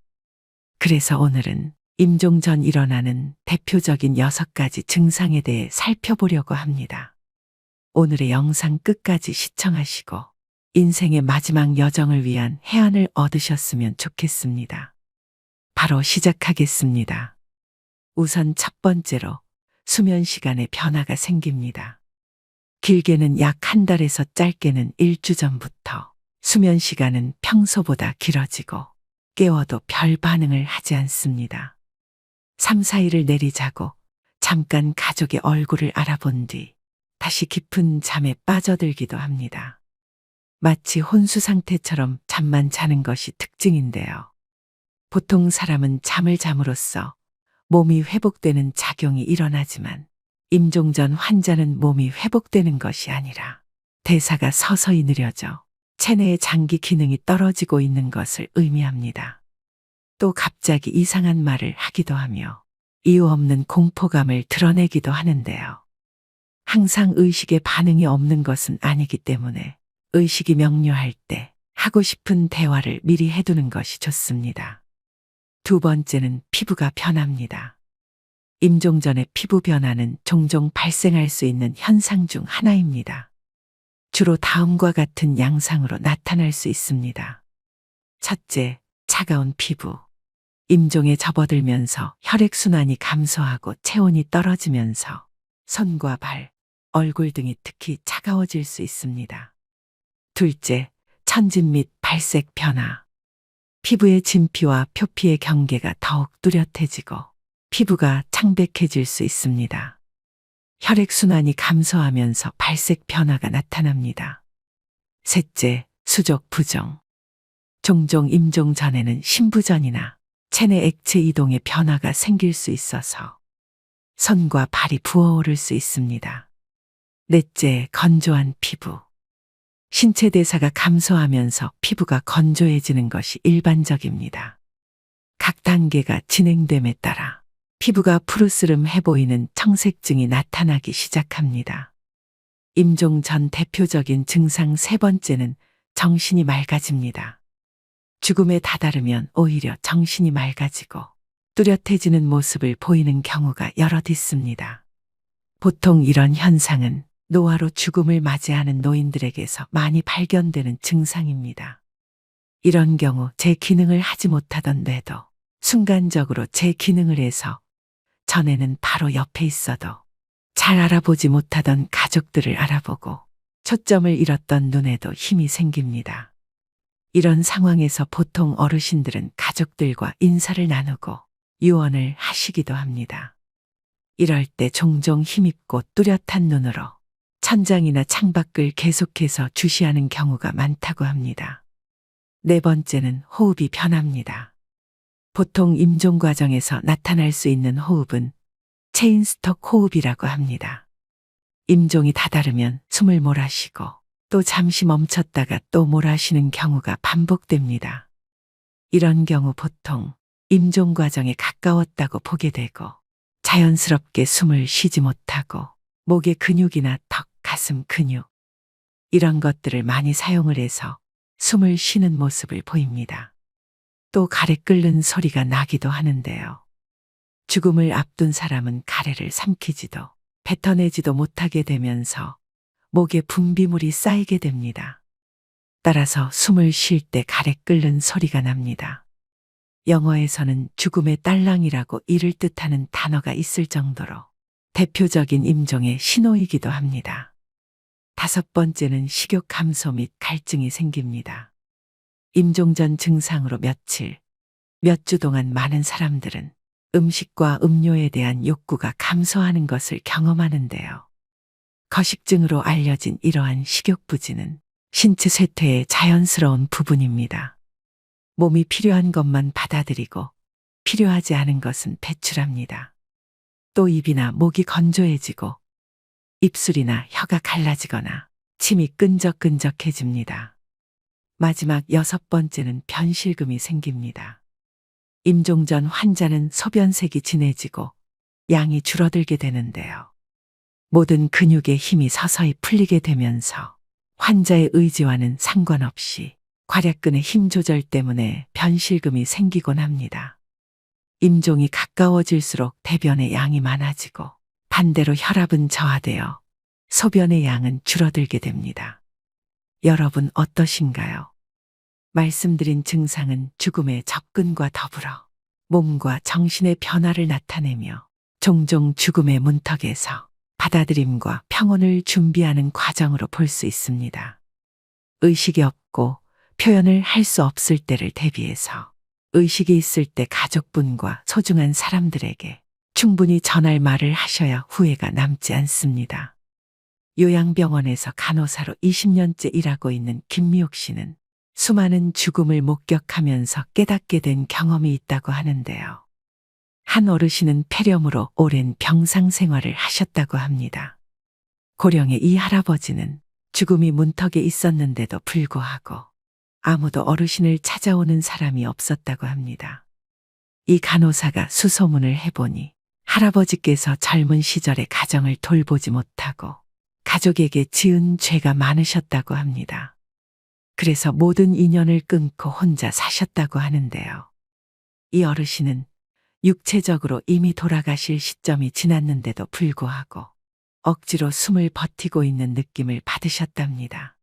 그래서 오늘은 임종 전 일어나는 대표적인 6가지 증상에 대해 살펴보려고 합니다. 오늘의 영상 끝까지 시청하시고 인생의 마지막 여정을 위한 해안을 얻으셨으면 좋겠습니다. 바로 시작하겠습니다. 우선 첫 번째로 수면 시간에 변화가 생깁니다. 길게는 약 1달에서 짧게는 1주 전부터 수면 시간은 평소보다 길어지고 깨워도 별 반응을 하지 않습니다. 3, 4일을 내리자고 잠깐 가족의 얼굴을 알아본 뒤 다시 깊은 잠에 빠져들기도 합니다. 마치 혼수 상태처럼 잠만 자는 것이 특징인데요. 보통 사람은 잠을 잠으로써 몸이 회복되는 작용이 일어나지만 임종 전 환자는 몸이 회복되는 것이 아니라 대사가 서서히 느려져 체내의 장기 기능이 떨어지고 있는 것을 의미합니다. 또 갑자기 이상한 말을 하기도 하며 이유 없는 공포감을 드러내기도 하는데요. 항상 의식에 반응이 없는 것은 아니기 때문에 의식이 명료할 때 하고 싶은 대화를 미리 해두는 것이 좋습니다. 두 번째는 피부가 변합니다. 임종 전의 피부 변화는 종종 발생할 수 있는 현상 중 하나입니다. 주로 다음과 같은 양상으로 나타날 수 있습니다. 첫째, 차가운 피부. 임종에 접어들면서 혈액순환이 감소하고 체온이 떨어지면서 손과 발, 얼굴 등이 특히 차가워질 수 있습니다. 둘째, 천진 및 발색 변화. 피부의 진피와 표피의 경계가 더욱 뚜렷해지고 피부가 창백해질 수 있습니다. 혈액순환이 감소하면서 발색 변화가 나타납니다. 셋째, 수족 부종. 종종 임종 전에는 심부전이나 체내 액체 이동의 변화가 생길 수 있어서 손과 발이 부어오를 수 있습니다. 넷째, 건조한 피부. 신체 대사가 감소하면서 피부가 건조해지는 것이 일반적입니다. 각 단계가 진행됨에 따라 피부가 푸르스름해 보이는 청색증이 나타나기 시작합니다. 임종 전 대표적인 증상 세 번째는 정신이 맑아집니다. 죽음에 다다르면 오히려 정신이 맑아지고 뚜렷해지는 모습을 보이는 경우가 여럿 있습니다. 보통 이런 현상은 노화로 죽음을 맞이하는 노인들에게서 많이 발견되는 증상입니다. 이런 경우 제 기능을 하지 못하던 뇌도 순간적으로 제 기능을 해서 전에는 바로 옆에 있어도 잘 알아보지 못하던 가족들을 알아보고 초점을 잃었던 눈에도 힘이 생깁니다. 이런 상황에서 보통 어르신들은 가족들과 인사를 나누고 유언을 하시기도 합니다. 이럴 때 종종 힘있고 뚜렷한 눈으로 천장이나 창밖을 계속해서 주시하는 경우가 많다고 합니다. 네 번째는 호흡이 변합니다. 보통 임종 과정에서 나타날 수 있는 호흡은 체인스톡 호흡이라고 합니다. 임종이 다다르면 숨을 몰아쉬고 또 잠시 멈췄다가 또 몰아쉬는 경우가 반복됩니다. 이런 경우 보통 임종 과정에 가까웠다고 보게 되고 자연스럽게 숨을 쉬지 못하고 목의 근육이나 턱, 가슴 근육 이런 것들을 많이 사용을 해서 숨을 쉬는 모습을 보입니다. 또 가래 끓는 소리가 나기도 하는데요. 죽음을 앞둔 사람은 가래를 삼키지도 뱉어내지도 못하게 되면서 목에 분비물이 쌓이게 됩니다. 따라서 숨을 쉴 때 가래 끓는 소리가 납니다. 영어에서는 죽음의 딸랑이라고 이를 뜻하는 단어가 있을 정도로 대표적인 임종의 신호이기도 합니다. 다섯 번째는 식욕 감소 및 갈증이 생깁니다. 임종 전 증상으로 며칠, 몇 주 동안 많은 사람들은 음식과 음료에 대한 욕구가 감소하는 것을 경험하는데요. 거식증으로 알려진 이러한 식욕부진은 신체 쇠퇴의 자연스러운 부분입니다. 몸이 필요한 것만 받아들이고 필요하지 않은 것은 배출합니다. 또 입이나 목이 건조해지고 입술이나 혀가 갈라지거나 침이 끈적끈적해집니다. 마지막 여섯 번째는 변실금이 생깁니다. 임종 전 환자는 소변색이 진해지고 양이 줄어들게 되는데요. 모든 근육의 힘이 서서히 풀리게 되면서 환자의 의지와는 상관없이 괄약근의 힘 조절 때문에 변실금이 생기곤 합니다. 임종이 가까워질수록 대변의 양이 많아지고 반대로 혈압은 저하되어 소변의 양은 줄어들게 됩니다. 여러분 어떠신가요? 말씀드린 증상은 죽음의 접근과 더불어 몸과 정신의 변화를 나타내며 종종 죽음의 문턱에서 받아들임과 평온을 준비하는 과정으로 볼 수 있습니다. 의식이 없고 표현을 할 수 없을 때를 대비해서 의식이 있을 때 가족분과 소중한 사람들에게 충분히 전할 말을 하셔야 후회가 남지 않습니다. 요양병원에서 간호사로 20년째 일하고 있는 김미옥 씨는 수많은 죽음을 목격하면서 깨닫게 된 경험이 있다고 하는데요. 한 어르신은 폐렴으로 오랜 병상 생활을 하셨다고 합니다. 고령의 이 할아버지는 죽음이 문턱에 있었는데도 불구하고 아무도 어르신을 찾아오는 사람이 없었다고 합니다. 이 간호사가 수소문을 해보니 할아버지께서 젊은 시절에 가정을 돌보지 못하고 가족에게 지은 죄가 많으셨다고 합니다. 그래서 모든 인연을 끊고 혼자 사셨다고 하는데요. 이 어르신은 육체적으로 이미 돌아가실 시점이 지났는데도 불구하고 억지로 숨을 버티고 있는 느낌을 받으셨답니다.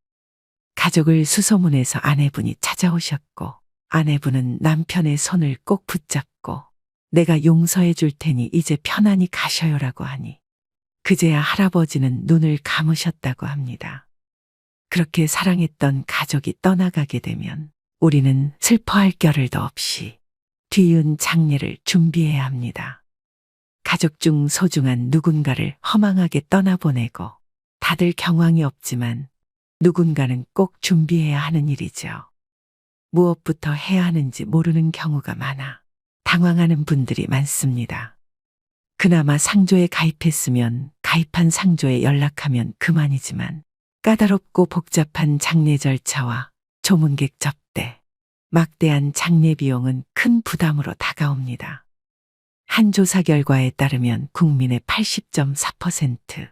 가족을 수소문해서 아내분이 찾아오셨고 아내분은 남편의 손을 꼭 붙잡고 내가 용서해 줄 테니 이제 편안히 가셔요라고 하니 그제야 할아버지는 눈을 감으셨다고 합니다. 그렇게 사랑했던 가족이 떠나가게 되면 우리는 슬퍼할 겨를도 없이 뒤이은 장례를 준비해야 합니다. 가족 중 소중한 누군가를 허망하게 떠나보내고 다들 경황이 없지만 누군가는 꼭 준비해야 하는 일이죠. 무엇부터 해야 하는지 모르는 경우가 많아 당황하는 분들이 많습니다. 그나마 상조에 가입했으면 가입한 상조에 연락하면 그만이지만 까다롭고 복잡한 장례 절차와 조문객 접대, 막대한 장례 비용은 큰 부담으로 다가옵니다. 한 조사 결과에 따르면 국민의 80.4%,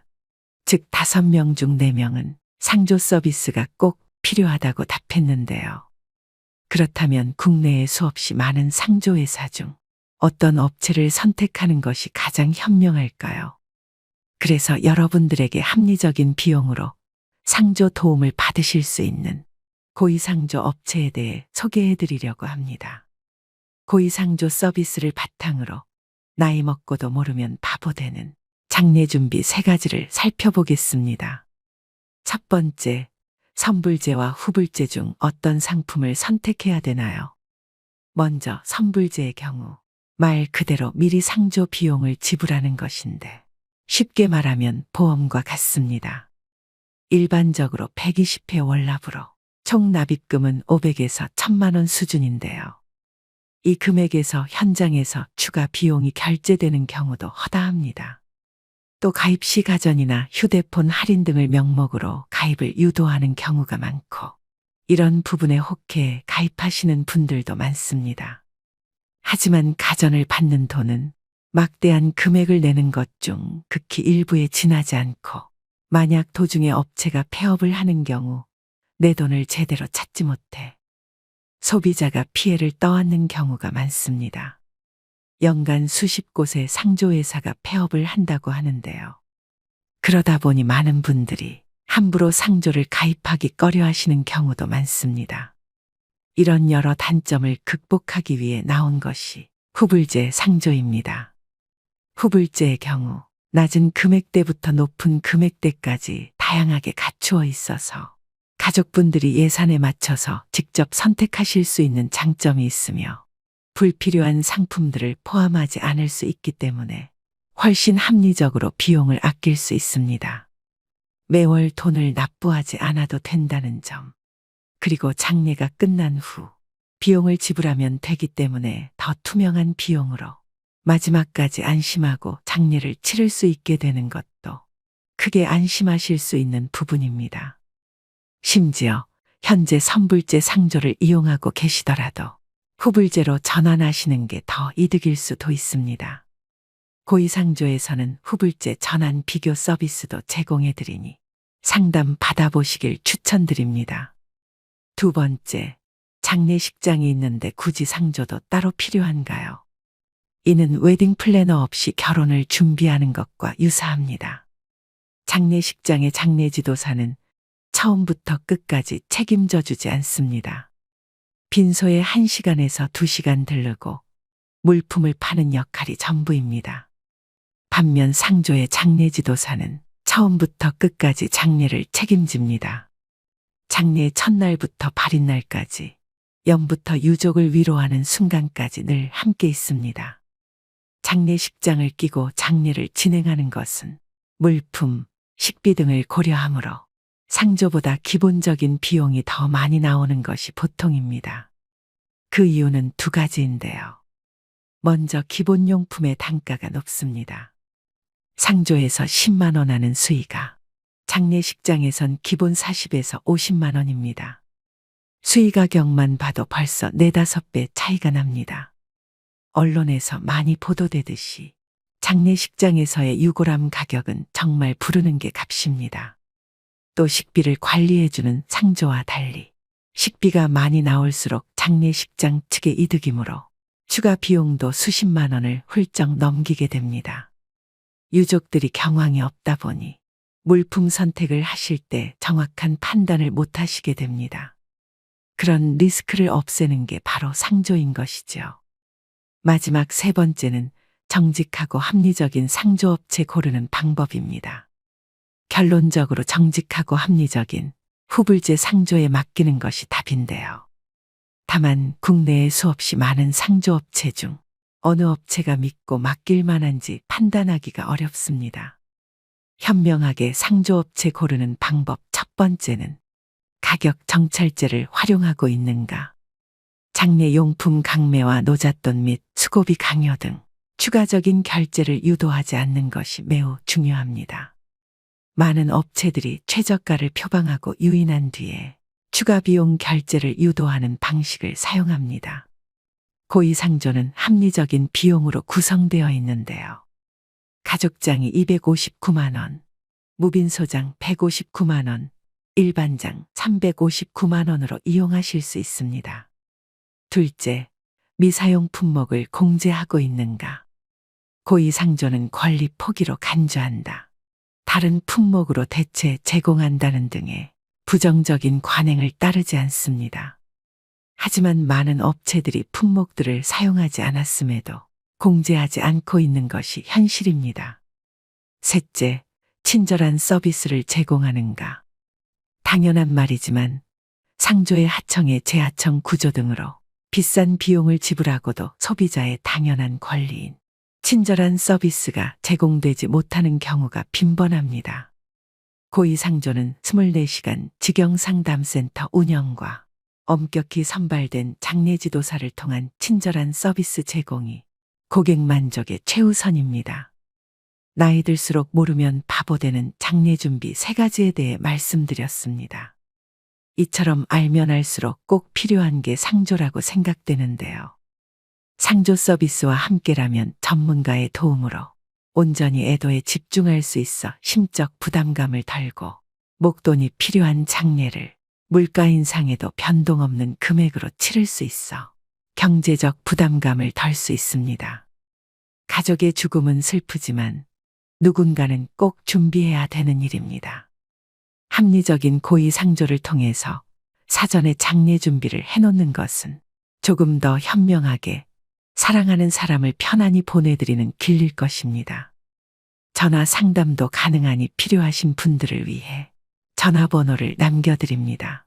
즉 5명 중 4명은 상조 서비스가 꼭 필요하다고 답했는데요. 그렇다면 국내에 수없이 많은 상조회사 중 어떤 업체를 선택하는 것이 가장 현명할까요? 그래서 여러분들에게 합리적인 비용으로 상조 도움을 받으실 수 있는 고위상조 업체에 대해 소개해 드리려고 합니다. 고위상조 서비스를 바탕으로 나이 먹고도 모르면 바보 되는 장례 준비 3가지를 살펴보겠습니다. 첫 번째, 선불제와 후불제 중 어떤 상품을 선택해야 되나요? 먼저 선불제의 경우 말 그대로 미리 상조 비용을 지불하는 것인데 쉽게 말하면 보험과 같습니다. 일반적으로 120회 월납으로 총 납입금은 500에서 1000만 원 수준인데요. 이 금액에서 현장에서 추가 비용이 결제되는 경우도 허다합니다. 또 가입 시 가전이나 휴대폰 할인 등을 명목으로 가입을 유도하는 경우가 많고 이런 부분에 혹해 가입하시는 분들도 많습니다. 하지만 가전을 받는 돈은 막대한 금액을 내는 것 중 극히 일부에 지나지 않고 만약 도중에 업체가 폐업을 하는 경우 내 돈을 제대로 찾지 못해 소비자가 피해를 떠안는 경우가 많습니다. 연간 수십 곳의 상조회사가 폐업을 한다고 하는데요. 그러다 보니 많은 분들이 함부로 상조를 가입하기 꺼려 하시는 경우도 많습니다. 이런 여러 단점을 극복하기 위해 나온 것이 후불제 상조입니다. 후불제의 경우 낮은 금액대부터 높은 금액대까지 다양하게 갖추어 있어서 가족분들이 예산에 맞춰서 직접 선택하실 수 있는 장점이 있으며 불필요한 상품들을 포함하지 않을 수 있기 때문에 훨씬 합리적으로 비용을 아낄 수 있습니다. 매월 돈을 납부하지 않아도 된다는 점, 그리고 장례가 끝난 후 비용을 지불하면 되기 때문에 더 투명한 비용으로 마지막까지 안심하고 장례를 치를 수 있게 되는 것도 크게 안심하실 수 있는 부분입니다. 심지어 현재 선불제 상조를 이용하고 계시더라도 후불제로 전환하시는 게 더 이득일 수도 있습니다. 고위상조에서는 후불제 전환 비교 서비스도 제공해 드리니 상담 받아보시길 추천드립니다. 두 번째, 장례식장이 있는데 굳이 상조도 따로 필요한가요? 이는 웨딩 플래너 없이 결혼을 준비하는 것과 유사합니다. 장례식장의 장례지도사는 처음부터 끝까지 책임져 주지 않습니다. 빈소에 1시간에서 2시간 들르고 물품을 파는 역할이 전부입니다. 반면 상조의 장례지도사는 처음부터 끝까지 장례를 책임집니다. 장례 첫날부터 발인날까지, 영부터 유족을 위로하는 순간까지 늘 함께 있습니다. 장례식장을 끼고 장례를 진행하는 것은 물품, 식비 등을 고려하므로 상조보다 기본적인 비용이 더 많이 나오는 것이 보통입니다. 그 이유는 2가지인데요. 먼저 기본용품의 단가가 높습니다. 상조에서 10만 원 하는 수의가 장례식장에선 기본 40에서 50만 원입니다. 수의 가격만 봐도 벌써 4, 5배 차이가 납니다. 언론에서 많이 보도되듯이 장례식장에서의 유골함 가격은 정말 부르는 게 값입니다. 또 식비를 관리해주는 상조와 달리 식비가 많이 나올수록 장례식장 측의 이득이므로 추가 비용도 수십만 원을 훌쩍 넘기게 됩니다. 유족들이 경황이 없다 보니 물품 선택을 하실 때 정확한 판단을 못 하시게 됩니다. 그런 리스크를 없애는 게 바로 상조인 것이죠. 마지막 세 번째는 정직하고 합리적인 상조업체 고르는 방법입니다. 결론적으로 정직하고 합리적인 후불제 상조에 맡기는 것이 답인데요. 다만 국내에 수없이 많은 상조업체 중 어느 업체가 믿고 맡길 만한지 판단하기가 어렵습니다. 현명하게 상조업체 고르는 방법 첫 번째는 가격 정찰제를 활용하고 있는가. 장례용품 강매와 노잣돈 및 수고비 강요 등 추가적인 결제를 유도하지 않는 것이 매우 중요합니다. 많은 업체들이 최저가를 표방하고 유인한 뒤에 추가 비용 결제를 유도하는 방식을 사용합니다. 고의상조는 합리적인 비용으로 구성되어 있는데요. 가족장이 259만 원, 무빈소장 159만 원, 일반장 359만 원으로 이용하실 수 있습니다. 둘째, 미사용 품목을 공제하고 있는가. 고의상조는 권리 포기로 간주한다. 다른 품목으로 대체 제공한다는 등의 부정적인 관행을 따르지 않습니다. 하지만 많은 업체들이 품목들을 사용하지 않았음에도 공제하지 않고 있는 것이 현실입니다. 셋째, 친절한 서비스를 제공하는가. 당연한 말이지만 상조의 하청의 재하청 구조 등으로 비싼 비용을 지불하고도 소비자의 당연한 권리인 친절한 서비스가 제공되지 못하는 경우가 빈번합니다. 고의상조는 24시간 직영상담센터 운영과 엄격히 선발된 장례지도사를 통한 친절한 서비스 제공이 고객 만족의 최우선입니다. 나이 들수록 모르면 바보 되는 장례준비 3가지에 대해 말씀드렸습니다. 이처럼 알면 알수록 꼭 필요한 게 상조라고 생각되는데요. 상조 서비스와 함께라면 전문가의 도움으로 온전히 애도에 집중할 수 있어 심적 부담감을 덜고 목돈이 필요한 장례를 물가 인상에도 변동 없는 금액으로 치를 수 있어 경제적 부담감을 덜 수 있습니다. 가족의 죽음은 슬프지만 누군가는 꼭 준비해야 되는 일입니다. 합리적인 고의상조를 통해서 사전에 장례 준비를 해놓는 것은 조금 더 현명하게 사랑하는 사람을 편안히 보내드리는 길일 것입니다. 전화 상담도 가능하니 필요하신 분들을 위해 전화번호를 남겨드립니다.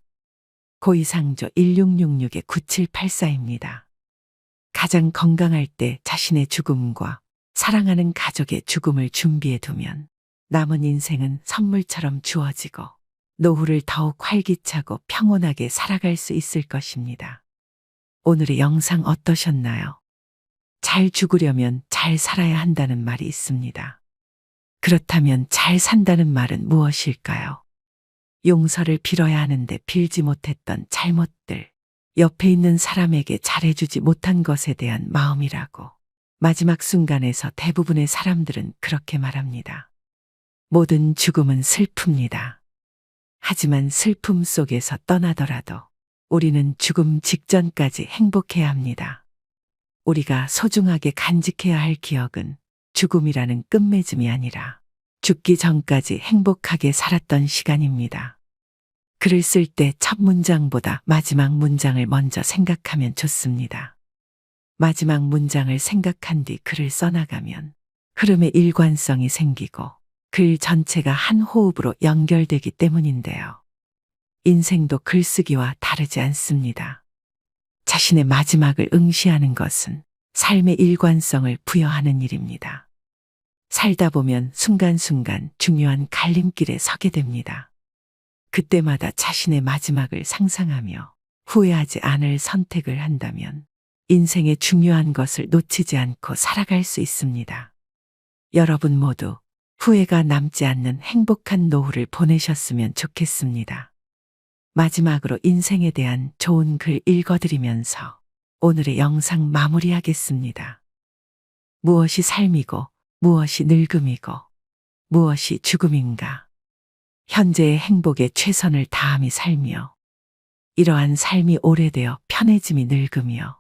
고의상조 1666-9784입니다. 가장 건강할 때 자신의 죽음과 사랑하는 가족의 죽음을 준비해 두면 남은 인생은 선물처럼 주어지고 노후를 더욱 활기차고 평온하게 살아갈 수 있을 것입니다. 오늘의 영상 어떠셨나요? 잘 죽으려면 잘 살아야 한다는 말이 있습니다. 그렇다면 잘 산다는 말은 무엇일까요? 용서를 빌어야 하는데 빌지 못했던 잘못들, 옆에 있는 사람에게 잘해주지 못한 것에 대한 마음이라고 마지막 순간에서 대부분의 사람들은 그렇게 말합니다. 모든 죽음은 슬픕니다. 하지만 슬픔 속에서 떠나더라도 우리는 죽음 직전까지 행복해야 합니다. 우리가 소중하게 간직해야 할 기억은 죽음이라는 끝맺음이 아니라 죽기 전까지 행복하게 살았던 시간입니다. 글을 쓸 때 첫 문장보다 마지막 문장을 먼저 생각하면 좋습니다. 마지막 문장을 생각한 뒤 글을 써나가면 흐름의 일관성이 생기고 글 전체가 한 호흡으로 연결되기 때문인데요. 인생도 글쓰기와 다르지 않습니다. 자신의 마지막을 응시하는 것은 삶의 일관성을 부여하는 일입니다. 살다 보면 순간순간 중요한 갈림길에 서게 됩니다. 그때마다 자신의 마지막을 상상하며 후회하지 않을 선택을 한다면 인생의 중요한 것을 놓치지 않고 살아갈 수 있습니다. 여러분 모두 후회가 남지 않는 행복한 노후를 보내셨으면 좋겠습니다. 마지막으로 인생에 대한 좋은 글 읽어드리면서 오늘의 영상 마무리하겠습니다. 무엇이 삶이고 무엇이 늙음이고 무엇이 죽음인가. 현재의 행복에 최선을 다함이 삶이요. 이러한 삶이 오래되어 편해짐이 늙음이요.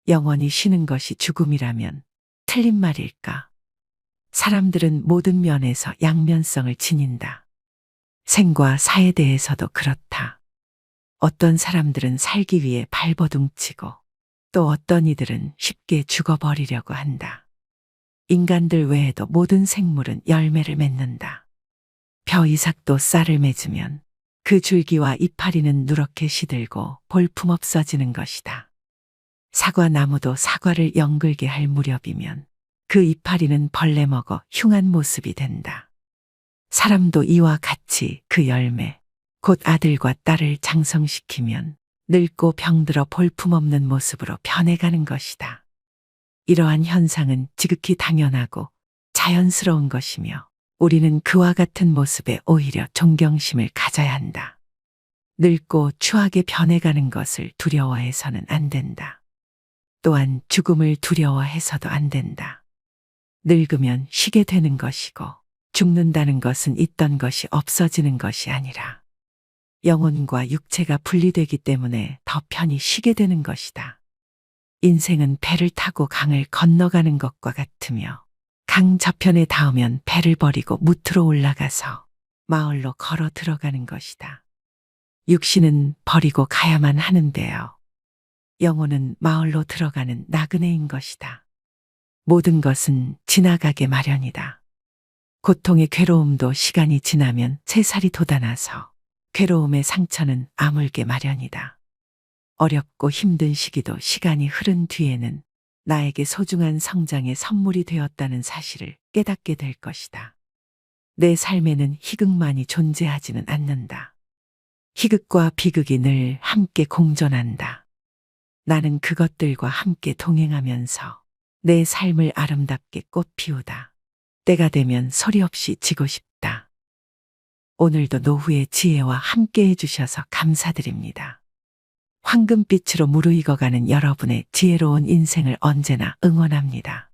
영원히 쉬는 것이 죽음이라면 틀린 말일까? 사람들은 모든 면에서 양면성을 지닌다. 생과 사에 대해서도 그렇다. 어떤 사람들은 살기 위해 발버둥치고 또 어떤 이들은 쉽게 죽어버리려고 한다. 인간들 외에도 모든 생물은 열매를 맺는다. 벼 이삭도 쌀을 맺으면 그 줄기와 이파리는 누렇게 시들고 볼품없어지는 것이다. 사과나무도 사과를 연글게 할 무렵이면 그 이파리는 벌레 먹어 흉한 모습이 된다. 사람도 이와 같이 그 열매, 곧 아들과 딸을 장성시키면 늙고 병들어 볼품없는 모습으로 변해가는 것이다. 이러한 현상은 지극히 당연하고 자연스러운 것이며 우리는 그와 같은 모습에 오히려 존경심을 가져야 한다. 늙고 추하게 변해가는 것을 두려워해서는 안 된다. 또한 죽음을 두려워해서도 안 된다. 늙으면 쉬게 되는 것이고 죽는다는 것은 있던 것이 없어지는 것이 아니라 영혼과 육체가 분리되기 때문에 더 편히 쉬게 되는 것이다. 인생은 배를 타고 강을 건너가는 것과 같으며 강 저편에 닿으면 배를 버리고 무트로 올라가서 마을로 걸어 들어가는 것이다. 육신은 버리고 가야만 하는데요. 영혼은 마을로 들어가는 나그네인 것이다. 모든 것은 지나가게 마련이다. 고통의 괴로움도 시간이 지나면 새살이 돋아나서 괴로움의 상처는 아물게 마련이다. 어렵고 힘든 시기도 시간이 흐른 뒤에는 나에게 소중한 성장의 선물이 되었다는 사실을 깨닫게 될 것이다. 내 삶에는 희극만이 존재하지는 않는다. 희극과 비극이 늘 함께 공존한다. 나는 그것들과 함께 동행하면서 내 삶을 아름답게 꽃피우다. 때가 되면 소리 없이 지고 싶다. 오늘도 노후의 지혜와 함께 해주셔서 감사드립니다. 황금빛으로 무르익어가는 여러분의 지혜로운 인생을 언제나 응원합니다.